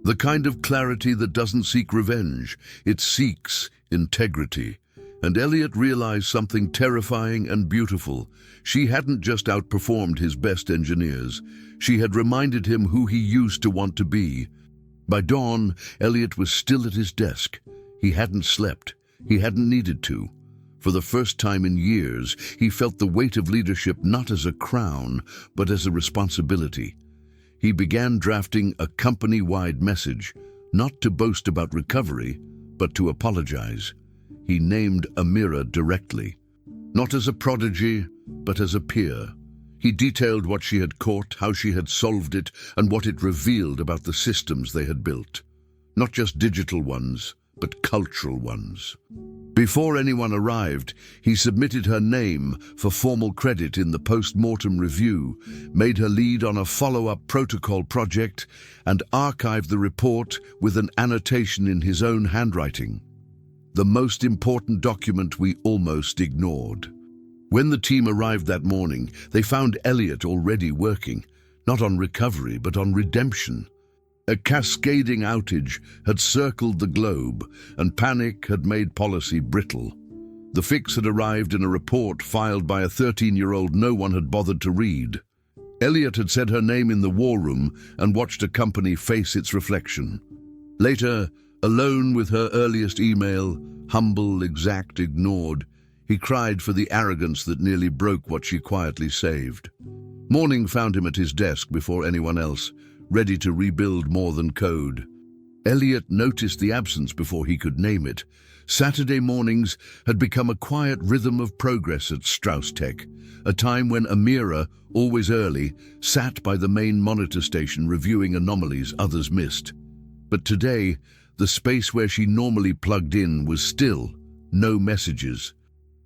The kind of clarity that doesn't seek revenge, it seeks integrity. And Elliot realized something terrifying and beautiful. She hadn't just outperformed his best engineers. She had reminded him who he used to want to be. By dawn, Elliot was still at his desk. He hadn't slept. He hadn't needed to. For the first time in years, he felt the weight of leadership not as a crown, but as a responsibility. He began drafting a company-wide message, not to boast about recovery, but to apologize. He named Amira directly, not as a prodigy, but as a peer. He detailed what she had caught, how she had solved it, and what it revealed about the systems they had built. Not just digital ones, but cultural ones. Before anyone arrived, he submitted her name for formal credit in the post-mortem review, made her lead on a follow-up protocol project, and archived the report with an annotation in his own handwriting. The most important document we almost ignored. When the team arrived that morning, they found Elliot already working, not on recovery, but on redemption. A cascading outage had circled the globe, and panic had made policy brittle. The fix had arrived in a report filed by a 13-year-old no one had bothered to read. Elliot had said her name in the war room and watched a company face its reflection. Later, alone with her earliest email, humble, exact, ignored, He cried for the arrogance that nearly broke what she quietly saved. Morning found him at his desk before anyone else, ready to rebuild more than code. Elliot noticed the absence before he could name it. Saturday mornings had become a quiet rhythm of progress at Strauss Tech, a time when Amira, always early, sat by the main monitor station reviewing anomalies others missed. But today, the space where she normally plugged in was still. No messages.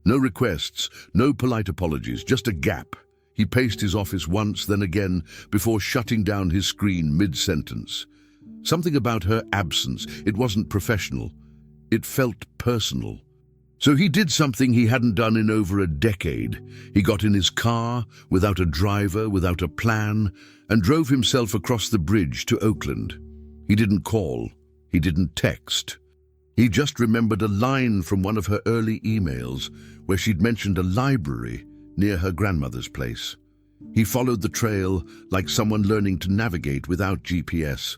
No requests, no polite apologies, just a gap. He paced his office once, then again, before shutting down his screen mid-sentence. Something about her absence, it wasn't professional. It felt personal. So he did something he hadn't done in over a decade. He got in his car, without a driver, without a plan, and drove himself across the bridge to Oakland. He didn't call. He didn't text. He just remembered a line from one of her early emails where she'd mentioned a library near her grandmother's place. He followed the trail like someone learning to navigate without GPS,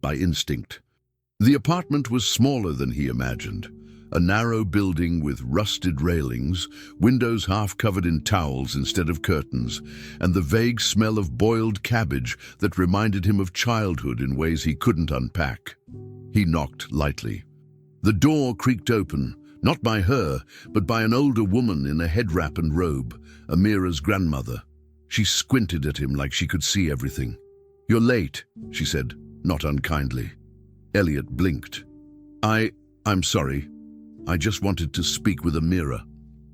by instinct. The apartment was smaller than he imagined. A narrow building with rusted railings, windows half covered in towels instead of curtains, and the vague smell of boiled cabbage that reminded him of childhood in ways he couldn't unpack. He knocked lightly. The door creaked open, not by her, but by an older woman in a head wrap and robe, Amira's grandmother. She squinted at him like she could see everything. "You're late," she said, not unkindly. Elliot blinked. I'm sorry. I just wanted to speak with Amira."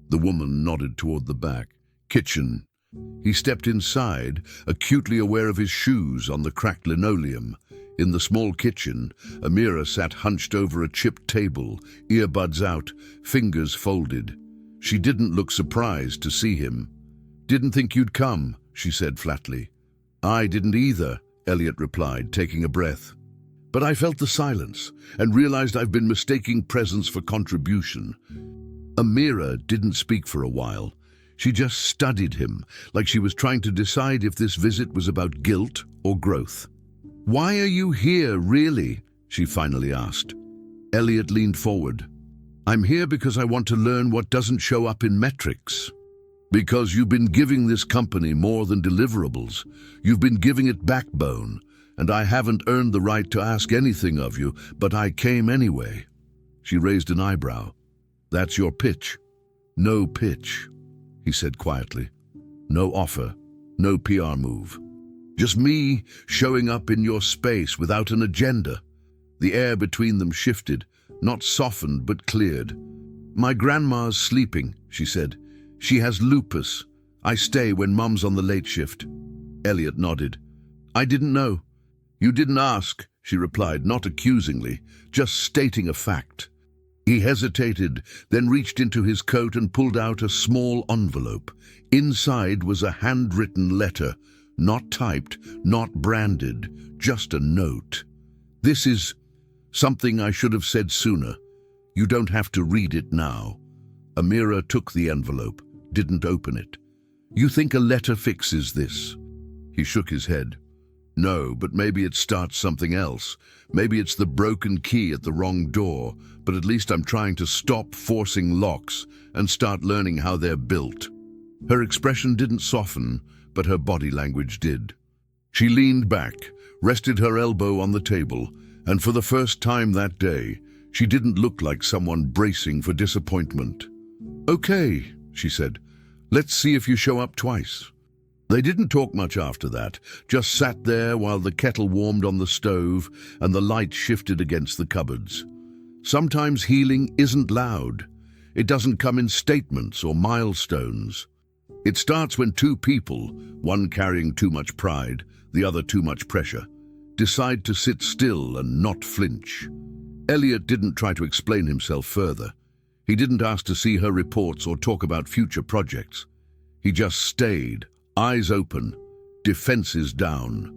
The woman nodded toward the back. "Kitchen." He stepped inside, acutely aware of his shoes on the cracked linoleum. In the small kitchen, Amira sat hunched over a chipped table, earbuds out, fingers folded. She didn't look surprised to see him. "Didn't think you'd come," she said flatly. "I didn't either," Elliot replied, taking a breath. "But I felt the silence and realized I've been mistaking presence for contribution." Amira didn't speak for a while. She just studied him, like she was trying to decide if this visit was about guilt or growth. "Why are you here, really?" she finally asked. Elliot leaned forward. "I'm here because I want to learn what doesn't show up in metrics. Because you've been giving this company more than deliverables. You've been giving it backbone, and I haven't earned the right to ask anything of you, but I came anyway." She raised an eyebrow. "That's your pitch?" "No pitch," he said quietly. "No offer, no PR move. Just me showing up in your space without an agenda." The air between them shifted, not softened but cleared. "My grandma's sleeping," she said. "She has lupus. I stay when Mum's on the late shift." Elliot nodded. "I didn't know." "You didn't ask," she replied, not accusingly, just stating a fact. He hesitated, then reached into his coat and pulled out a small envelope. Inside was a handwritten letter, not typed, not branded, just a note. "This is something I should have said sooner. You don't have to read it now." Amira took the envelope, didn't open it. "You think a letter fixes this?" He shook his head. "No, but maybe it starts something else. Maybe it's the broken key at the wrong door, but at least I'm trying to stop forcing locks and start learning how they're built." Her expression didn't soften, but her body language did. She leaned back, rested her elbow on the table, and for the first time that day, she didn't look like someone bracing for disappointment. "Okay," she said. "Let's see if you show up twice." They didn't talk much after that, just sat there while the kettle warmed on the stove and the light shifted against the cupboards. Sometimes healing isn't loud. It doesn't come in statements or milestones. It starts when two people, one carrying too much pride, the other too much pressure, decide to sit still and not flinch. Elliot didn't try to explain himself further. He didn't ask to see her reports or talk about future projects. He just stayed, eyes open, defenses down.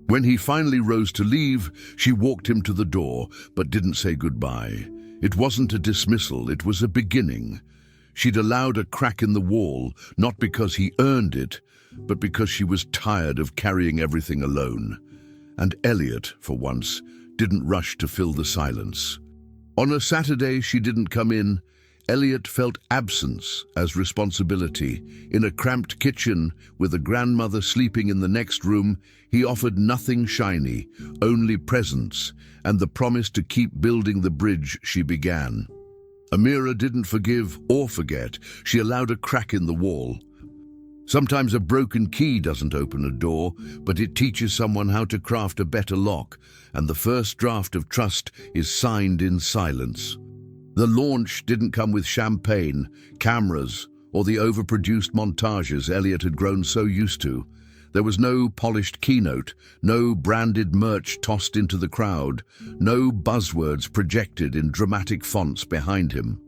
When he finally rose to leave, she walked him to the door, but didn't say goodbye. It wasn't a dismissal, it was a beginning. She'd allowed a crack in the wall, not because he earned it, but because she was tired of carrying everything alone. And Elliot, for once, didn't rush to fill the silence. On a Saturday, she didn't come in. Elliot felt absence as responsibility. In a cramped kitchen, with a grandmother sleeping in the next room, he offered nothing shiny, only presence, and the promise to keep building the bridge she began. Amira didn't forgive or forget. She allowed a crack in the wall. Sometimes a broken key doesn't open a door, but it teaches someone how to craft a better lock, and the first draft of trust is signed in silence. The launch didn't come with champagne, cameras, or the overproduced montages Elliot had grown so used to. There was no polished keynote, no branded merch tossed into the crowd, no buzzwords projected in dramatic fonts behind him.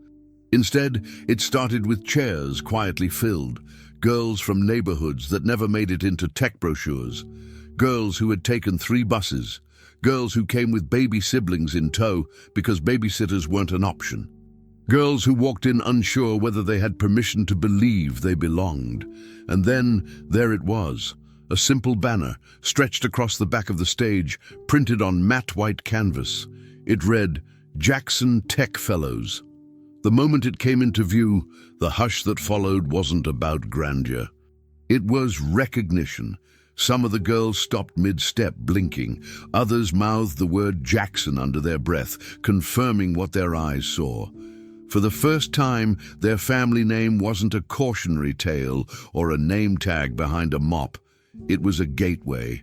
Instead, it started with chairs quietly filled, girls from neighborhoods that never made it into tech brochures, girls who had taken 3 buses, girls who came with baby siblings in tow because babysitters weren't an option, girls who walked in unsure whether they had permission to believe they belonged. And then there it was, a simple banner stretched across the back of the stage, printed on matte white canvas. It read, "Jackson Tech Fellows." The moment it came into view, the hush that followed wasn't about grandeur. It was recognition. Some of the girls stopped mid-step, blinking. Others mouthed the word Jackson under their breath, confirming what their eyes saw. For the first time, their family name wasn't a cautionary tale or a name tag behind a mop. It was a gateway.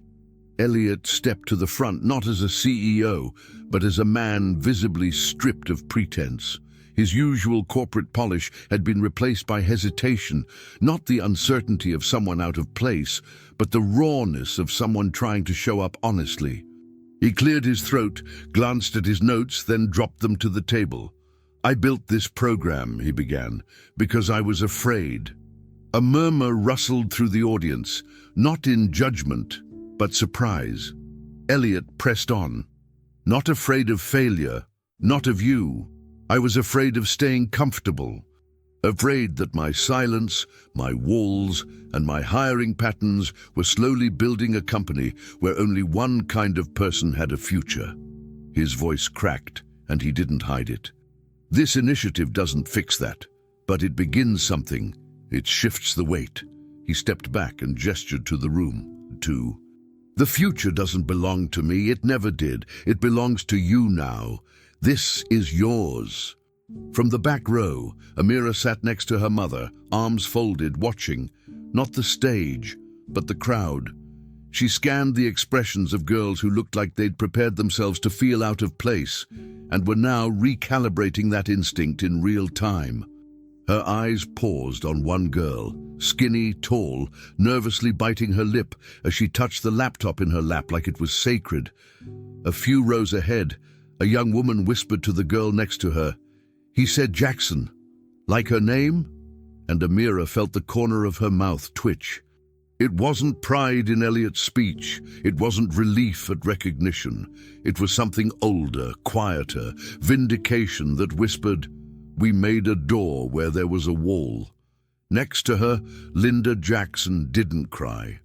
Elliot stepped to the front not as a CEO, but as a man visibly stripped of pretense. His usual corporate polish had been replaced by hesitation, not the uncertainty of someone out of place, but the rawness of someone trying to show up honestly. He cleared his throat, glanced at his notes, then dropped them to the table. "I built this program," he began, "because I was afraid." A murmur rustled through the audience, not in judgment, but surprise. Elliot pressed on. "Not afraid of failure, not of you. I was afraid of staying comfortable, afraid that my silence, my walls, and my hiring patterns were slowly building a company where only one kind of person had a future." His voice cracked, and he didn't hide it. "This initiative doesn't fix that, but it begins something. It shifts the weight." He stepped back and gestured to the room. "The future doesn't belong to me. It never did. It belongs to you now. This is yours." From the back row, Amira sat next to her mother, arms folded, watching, not the stage, but the crowd. She scanned the expressions of girls who looked like they'd prepared themselves to feel out of place, and were now recalibrating that instinct in real time. Her eyes paused on one girl, skinny, tall, nervously biting her lip as she touched the laptop in her lap like it was sacred. A few rows ahead, a young woman whispered to the girl next to her, "He said Jackson. Like her name?" And Amira felt the corner of her mouth twitch. It wasn't pride in Elliot's speech. It wasn't relief at recognition. It was something older, quieter, vindication that whispered, "We made a door where there was a wall." Next to her, Linda Jackson didn't cry.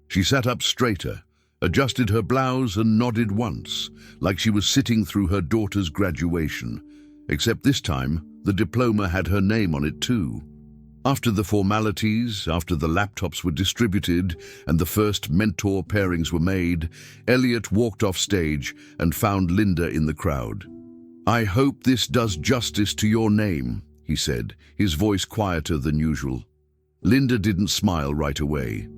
She sat up straighter, adjusted her blouse and nodded once, like she was sitting through her daughter's graduation. Except this time, the diploma had her name on it too. After the formalities, after the laptops were distributed and the first mentor pairings were made, Elliot walked off stage and found Linda in the crowd. "I hope this does justice to your name," he said, his voice quieter than usual. Linda didn't smile right away.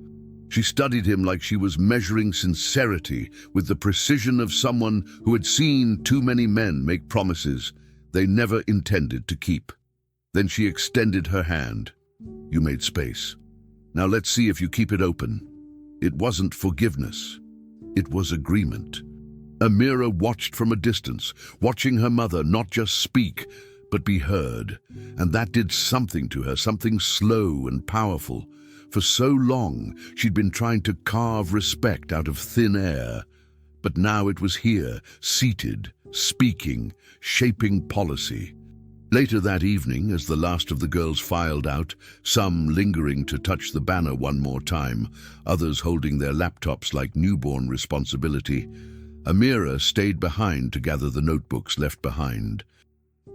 She studied him like she was measuring sincerity with the precision of someone who had seen too many men make promises they never intended to keep. Then she extended her hand. "You made space. Now let's see if you keep it open." It wasn't forgiveness. It was agreement. Amira watched from a distance, watching her mother not just speak, but be heard. And that did something to her, something slow and powerful. For so long, she'd been trying to carve respect out of thin air. But now it was here, seated, speaking, shaping policy. Later that evening, as the last of the girls filed out, some lingering to touch the banner one more time, others holding their laptops like newborn responsibility, Amira stayed behind to gather the notebooks left behind.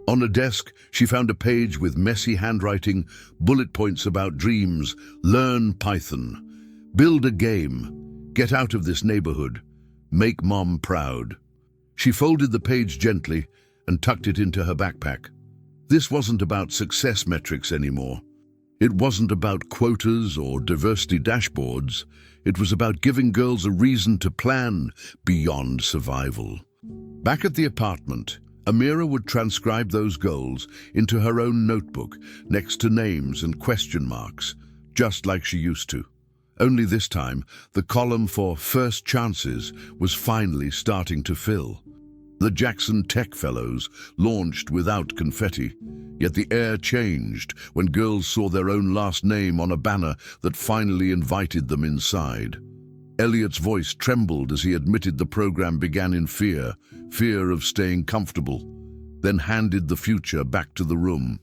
On a desk, she found a page with messy handwriting, bullet points about dreams, learn Python, build a game, get out of this neighborhood, make mom proud. She folded the page gently and tucked it into her backpack. This wasn't about success metrics anymore. It wasn't about quotas or diversity dashboards. It was about giving girls a reason to plan beyond survival. Back at the apartment, Amira would transcribe those goals into her own notebook next to names and question marks, just like she used to. Only this time, the column for first chances was finally starting to fill. The Jackson Tech Fellows launched without confetti, yet the air changed when girls saw their own last name on a banner that finally invited them inside. Elliot's voice trembled as he admitted the program began in fear of staying comfortable, then handed the future back to the room.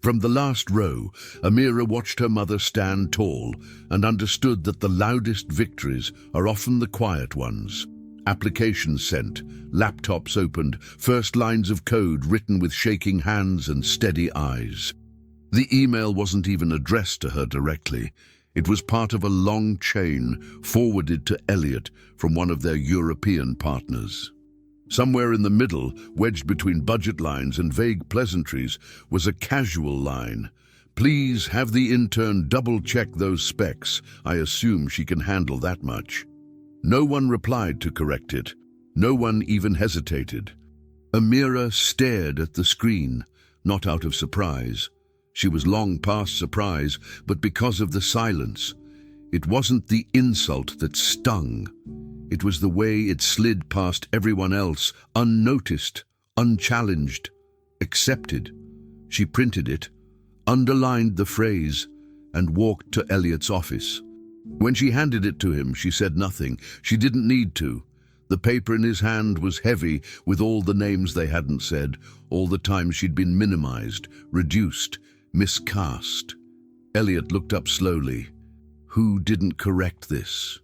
From the last row, Amira watched her mother stand tall and understood that the loudest victories are often the quiet ones. Applications sent, laptops opened, first lines of code written with shaking hands and steady eyes. The email wasn't even addressed to her directly. It was part of a long chain forwarded to Elliot from one of their European partners. Somewhere in the middle, wedged between budget lines and vague pleasantries, was a casual line. Please have the intern double-check those specs. I assume she can handle that much. No one replied to correct it. No one even hesitated. Amira stared at the screen, not out of surprise. She was long past surprise, but because of the silence. It wasn't the insult that stung. It was the way it slid past everyone else, unnoticed, unchallenged, accepted. She printed it, underlined the phrase, and walked to Elliot's office. When she handed it to him, she said nothing. She didn't need to. The paper in his hand was heavy with all the names they hadn't said, all the times she'd been minimized, reduced, miscast. Elliot looked up slowly. Who didn't correct this?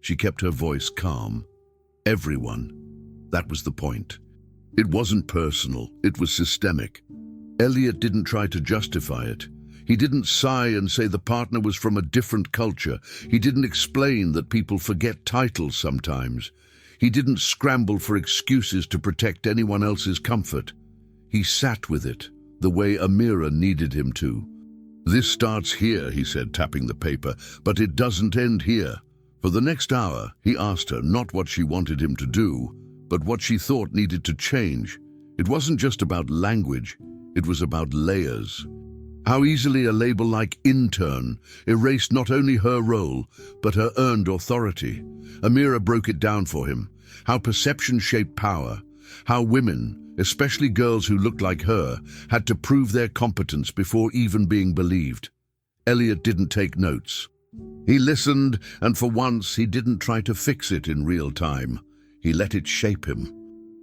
She kept her voice calm. Everyone. That was the point. It wasn't personal, it was systemic. Elliot didn't try to justify it. He didn't sigh and say the partner was from a different culture. He didn't explain that people forget titles sometimes. He didn't scramble for excuses to protect anyone else's comfort. He sat with it, the way Amira needed him to. This starts here, he said, tapping the paper, but it doesn't end here. For the next hour, he asked her not what she wanted him to do, but what she thought needed to change. It wasn't just about language, it was about layers. How easily a label like intern erased not only her role, but her earned authority. Amira broke it down for him. How perception shaped power. How women, especially girls who looked like her, had to prove their competence before even being believed. Elliot didn't take notes. He listened, and for once he didn't try to fix it in real time. He let it shape him.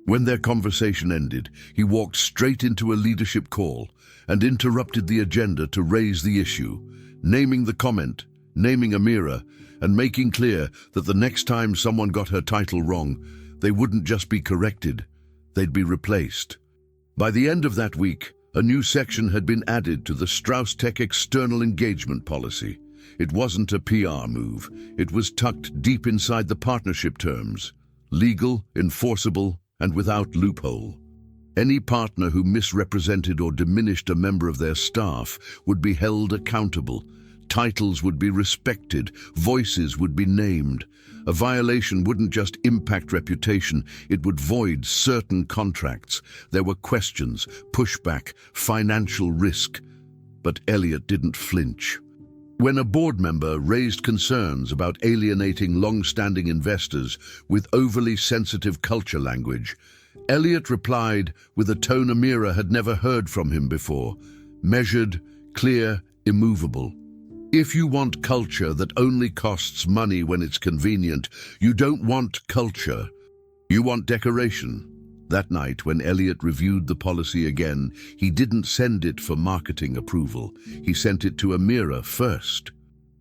When their conversation ended, he walked straight into a leadership call and interrupted the agenda to raise the issue, naming the comment, naming Amira, and making clear that the next time someone got her title wrong, they wouldn't just be corrected, they'd be replaced. By the end of that week, a new section had been added to the Strauss Tech external engagement policy. It wasn't a PR move. It was tucked deep inside the partnership terms, legal, enforceable, and without loophole. Any partner who misrepresented or diminished a member of their staff would be held accountable. Titles would be respected, voices would be named. A violation wouldn't just impact reputation, it would void certain contracts. There were questions, pushback, financial risk. But Elliot didn't flinch. When a board member raised concerns about alienating long-standing investors with overly sensitive culture language, Elliot replied with a tone Amira had never heard from him before, measured, clear, immovable. If you want culture that only costs money when it's convenient, you don't want culture. You want decoration. That night, when Elliot reviewed the policy again, he didn't send it for marketing approval. He sent it to Amira first.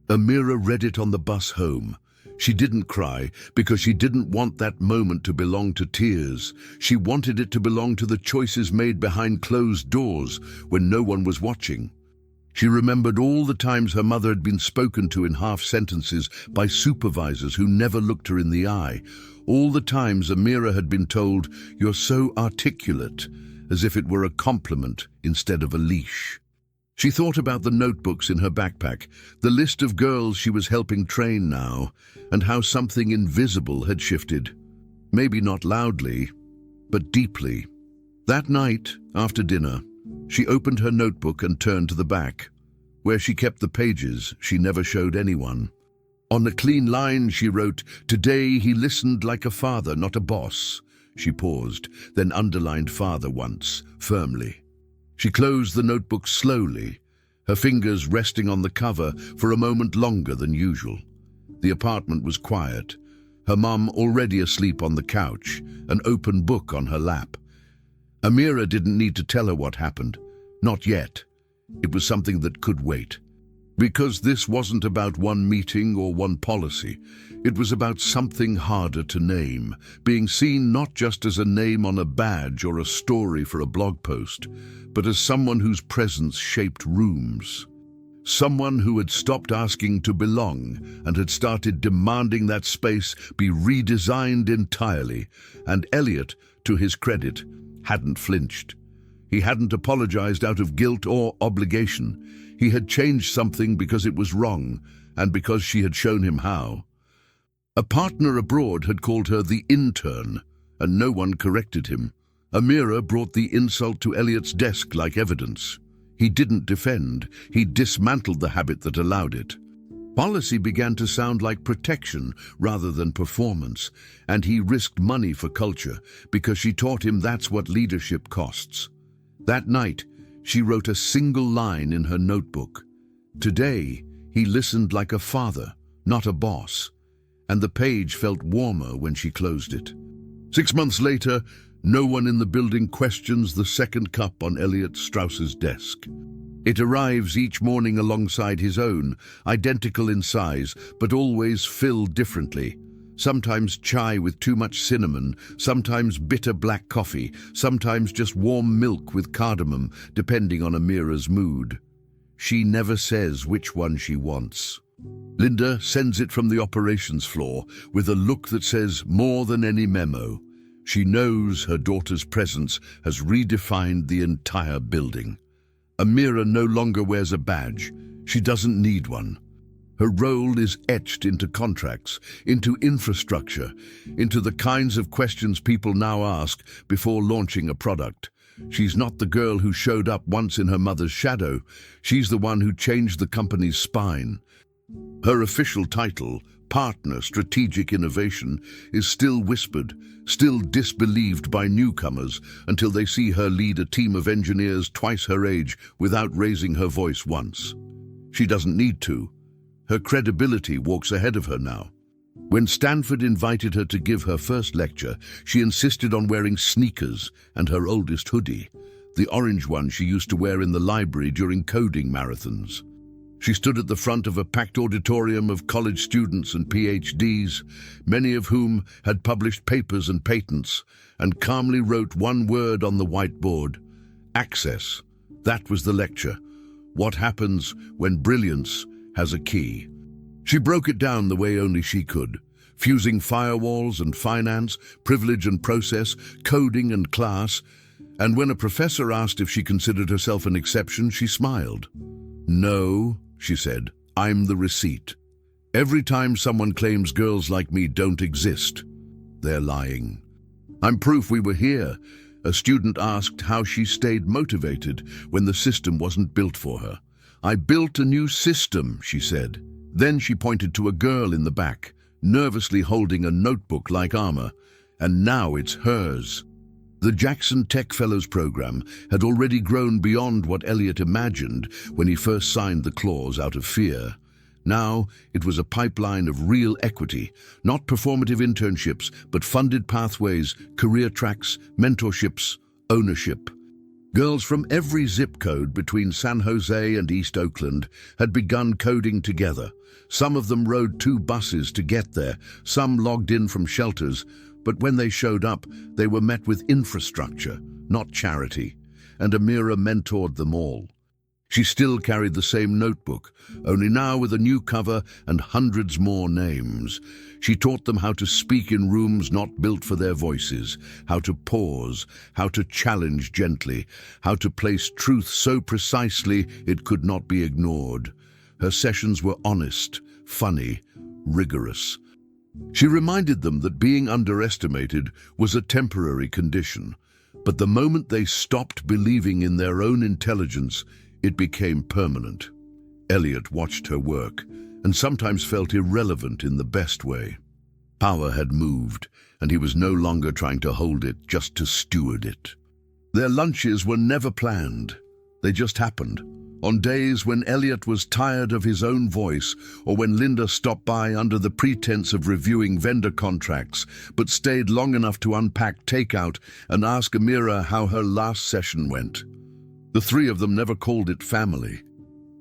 Amira read it on the bus home. She didn't cry because she didn't want that moment to belong to tears. She wanted it to belong to the choices made behind closed doors when no one was watching. She remembered all the times her mother had been spoken to in half sentences by supervisors who never looked her in the eye. All the times Amira had been told, "You're so articulate," as if it were a compliment instead of a leash. She thought about the notebooks in her backpack, the list of girls she was helping train now, and how something invisible had shifted. Maybe not loudly, but deeply. That night, after dinner, she opened her notebook and turned to the back, where she kept the pages she never showed anyone. On a clean line, she wrote, "Today he listened like a father, not a boss." She paused, then underlined father once, firmly. She closed the notebook slowly, her fingers resting on the cover for a moment longer than usual. The apartment was quiet, her mum already asleep on the couch, an open book on her lap. Amira didn't need to tell her what happened. Not yet. It was something that could wait. Because this wasn't about one meeting or one policy. It was about something harder to name, being seen not just as a name on a badge or a story for a blog post, but as someone whose presence shaped rooms. Someone who had stopped asking to belong and had started demanding that space be redesigned entirely. And Elliot, to his credit, hadn't flinched. He hadn't apologized out of guilt or obligation. He had changed something because it was wrong, and because she had shown him how. A partner abroad had called her the intern, and no one corrected him. Amira brought the insult to Elliot's desk like evidence. He didn't defend, he dismantled the habit that allowed it. Policy began to sound like protection rather than performance, and he risked money for culture because she taught him that's what leadership costs. That night, she wrote a single line in her notebook. Today, he listened like a father, not a boss, and the page felt warmer when she closed it. 6 months later, no one in the building questions the second cup on Elliot Strauss's desk. It arrives each morning alongside his own, identical in size, but always filled differently. Sometimes chai with too much cinnamon, sometimes bitter black coffee, sometimes just warm milk with cardamom, depending on Amira's mood. She never says which one she wants. Linda sends it from the operations floor with a look that says more than any memo. She knows her daughter's presence has redefined the entire building. Amira no longer wears a badge. She doesn't need one. Her role is etched into contracts, into infrastructure, into the kinds of questions people now ask before launching a product. She's not the girl who showed up once in her mother's shadow. She's the one who changed the company's spine. Her official title, Partner Strategic Innovation, is still whispered, still disbelieved by newcomers until they see her lead a team of engineers twice her age without raising her voice once. She doesn't need to. Her credibility walks ahead of her now. When Stanford invited her to give her first lecture, she insisted on wearing sneakers and her oldest hoodie, the orange one she used to wear in the library during coding marathons. She stood at the front of a packed auditorium of college students and PhDs, many of whom had published papers and patents, and calmly wrote one word on the whiteboard: access. That was the lecture. What happens when brilliance has a key? She broke it down the way only she could, fusing firewalls and finance, privilege and process, coding and class, and when a professor asked if she considered herself an exception, she smiled. "No," she said, "I'm the receipt. Every time someone claims girls like me don't exist, they're lying." "I'm proof we were here." A student asked how she stayed motivated when the system wasn't built for her. "I built a new system," she said. Then she pointed to a girl in the back, nervously holding a notebook like armor, and now it's hers. The Jackson Tech Fellows program had already grown beyond what Elliot imagined when he first signed the clause out of fear. Now it was a pipeline of real equity, not performative internships, but funded pathways, career tracks, mentorships, ownership. Girls from every zip code between San Jose and East Oakland had begun coding together. Some of them rode 2 buses to get there, some logged in from shelters, but when they showed up, they were met with infrastructure, not charity, and Amira mentored them all. She still carried the same notebook, only now with a new cover and hundreds more names. She taught them how to speak in rooms not built for their voices, how to pause, how to challenge gently, how to place truth so precisely it could not be ignored. Her sessions were honest, funny, rigorous. She reminded them that being underestimated was a temporary condition, but the moment they stopped believing in their own intelligence, it became permanent. Elliot watched her work and sometimes felt irrelevant in the best way. Power had moved, and he was no longer trying to hold it, just to steward it. Their lunches were never planned. They just happened. On days when Elliot was tired of his own voice, or when Linda stopped by under the pretense of reviewing vendor contracts, but stayed long enough to unpack takeout and ask Amira how her last session went. The 3 of them never called it family,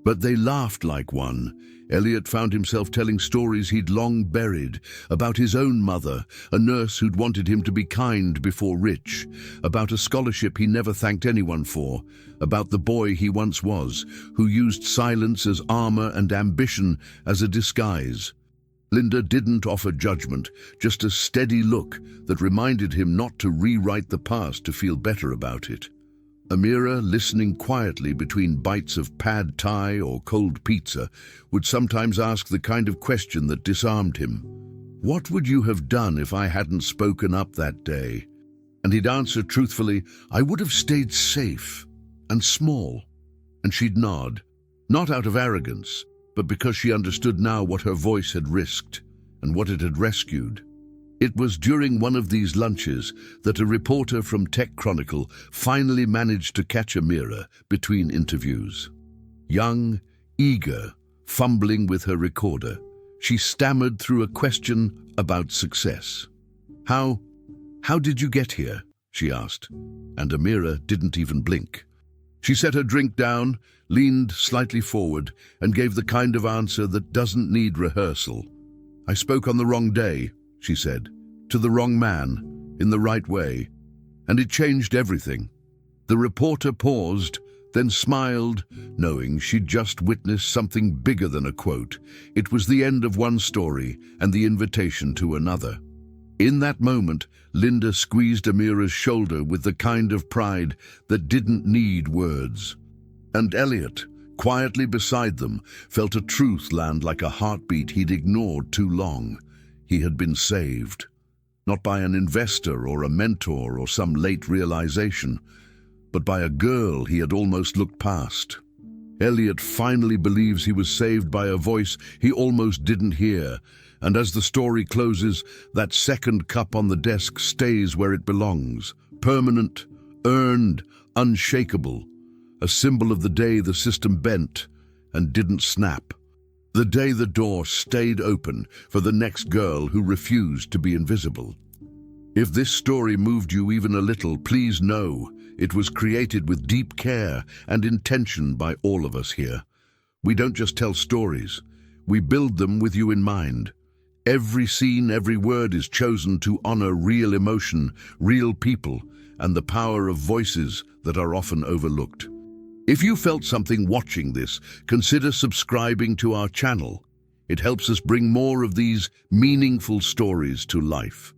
but they laughed like one. Elliot found himself telling stories he'd long buried, about his own mother, a nurse who'd wanted him to be kind before rich, about a scholarship he never thanked anyone for, about the boy he once was, who used silence as armor and ambition as a disguise. Linda didn't offer judgment, just a steady look that reminded him not to rewrite the past to feel better about it. Amira, listening quietly between bites of pad thai or cold pizza, would sometimes ask the kind of question that disarmed him. "What would you have done if I hadn't spoken up that day?" And he'd answer truthfully, "I would have stayed safe and small." And she'd nod, not out of arrogance, but because she understood now what her voice had risked and what it had rescued. It was during one of these lunches that a reporter from Tech Chronicle finally managed to catch Amira between interviews. Young, eager, fumbling with her recorder, she stammered through a question about success. How did you get here?" she asked, and Amira didn't even blink. She set her drink down, leaned slightly forward, and gave the kind of answer that doesn't need rehearsal. "I spoke on the wrong day," she said, "to the wrong man, in the right way, and it changed everything." The reporter paused, then smiled, knowing she'd just witnessed something bigger than a quote. It was the end of one story and the invitation to another. In that moment, Linda squeezed Amira's shoulder with the kind of pride that didn't need words. And Elliot, quietly beside them, felt a truth land like a heartbeat he'd ignored too long. He had been saved. Not by an investor or a mentor or some late realization, but by a girl he had almost looked past. Elliot finally believes he was saved by a voice he almost didn't hear, and as the story closes, that second cup on the desk stays where it belongs, permanent, earned, unshakable, a symbol of the day the system bent and didn't snap. The day the door stayed open for the next girl who refused to be invisible. If this story moved you even a little, please know it was created with deep care and intention by all of us here. We don't just tell stories, we build them with you in mind. Every scene, every word is chosen to honor real emotion, real people, and the power of voices that are often overlooked. If you felt something watching this, consider subscribing to our channel. It helps us bring more of these meaningful stories to life.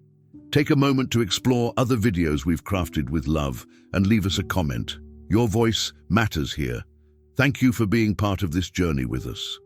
Take a moment to explore other videos we've crafted with love and leave us a comment. Your voice matters here. Thank you for being part of this journey with us.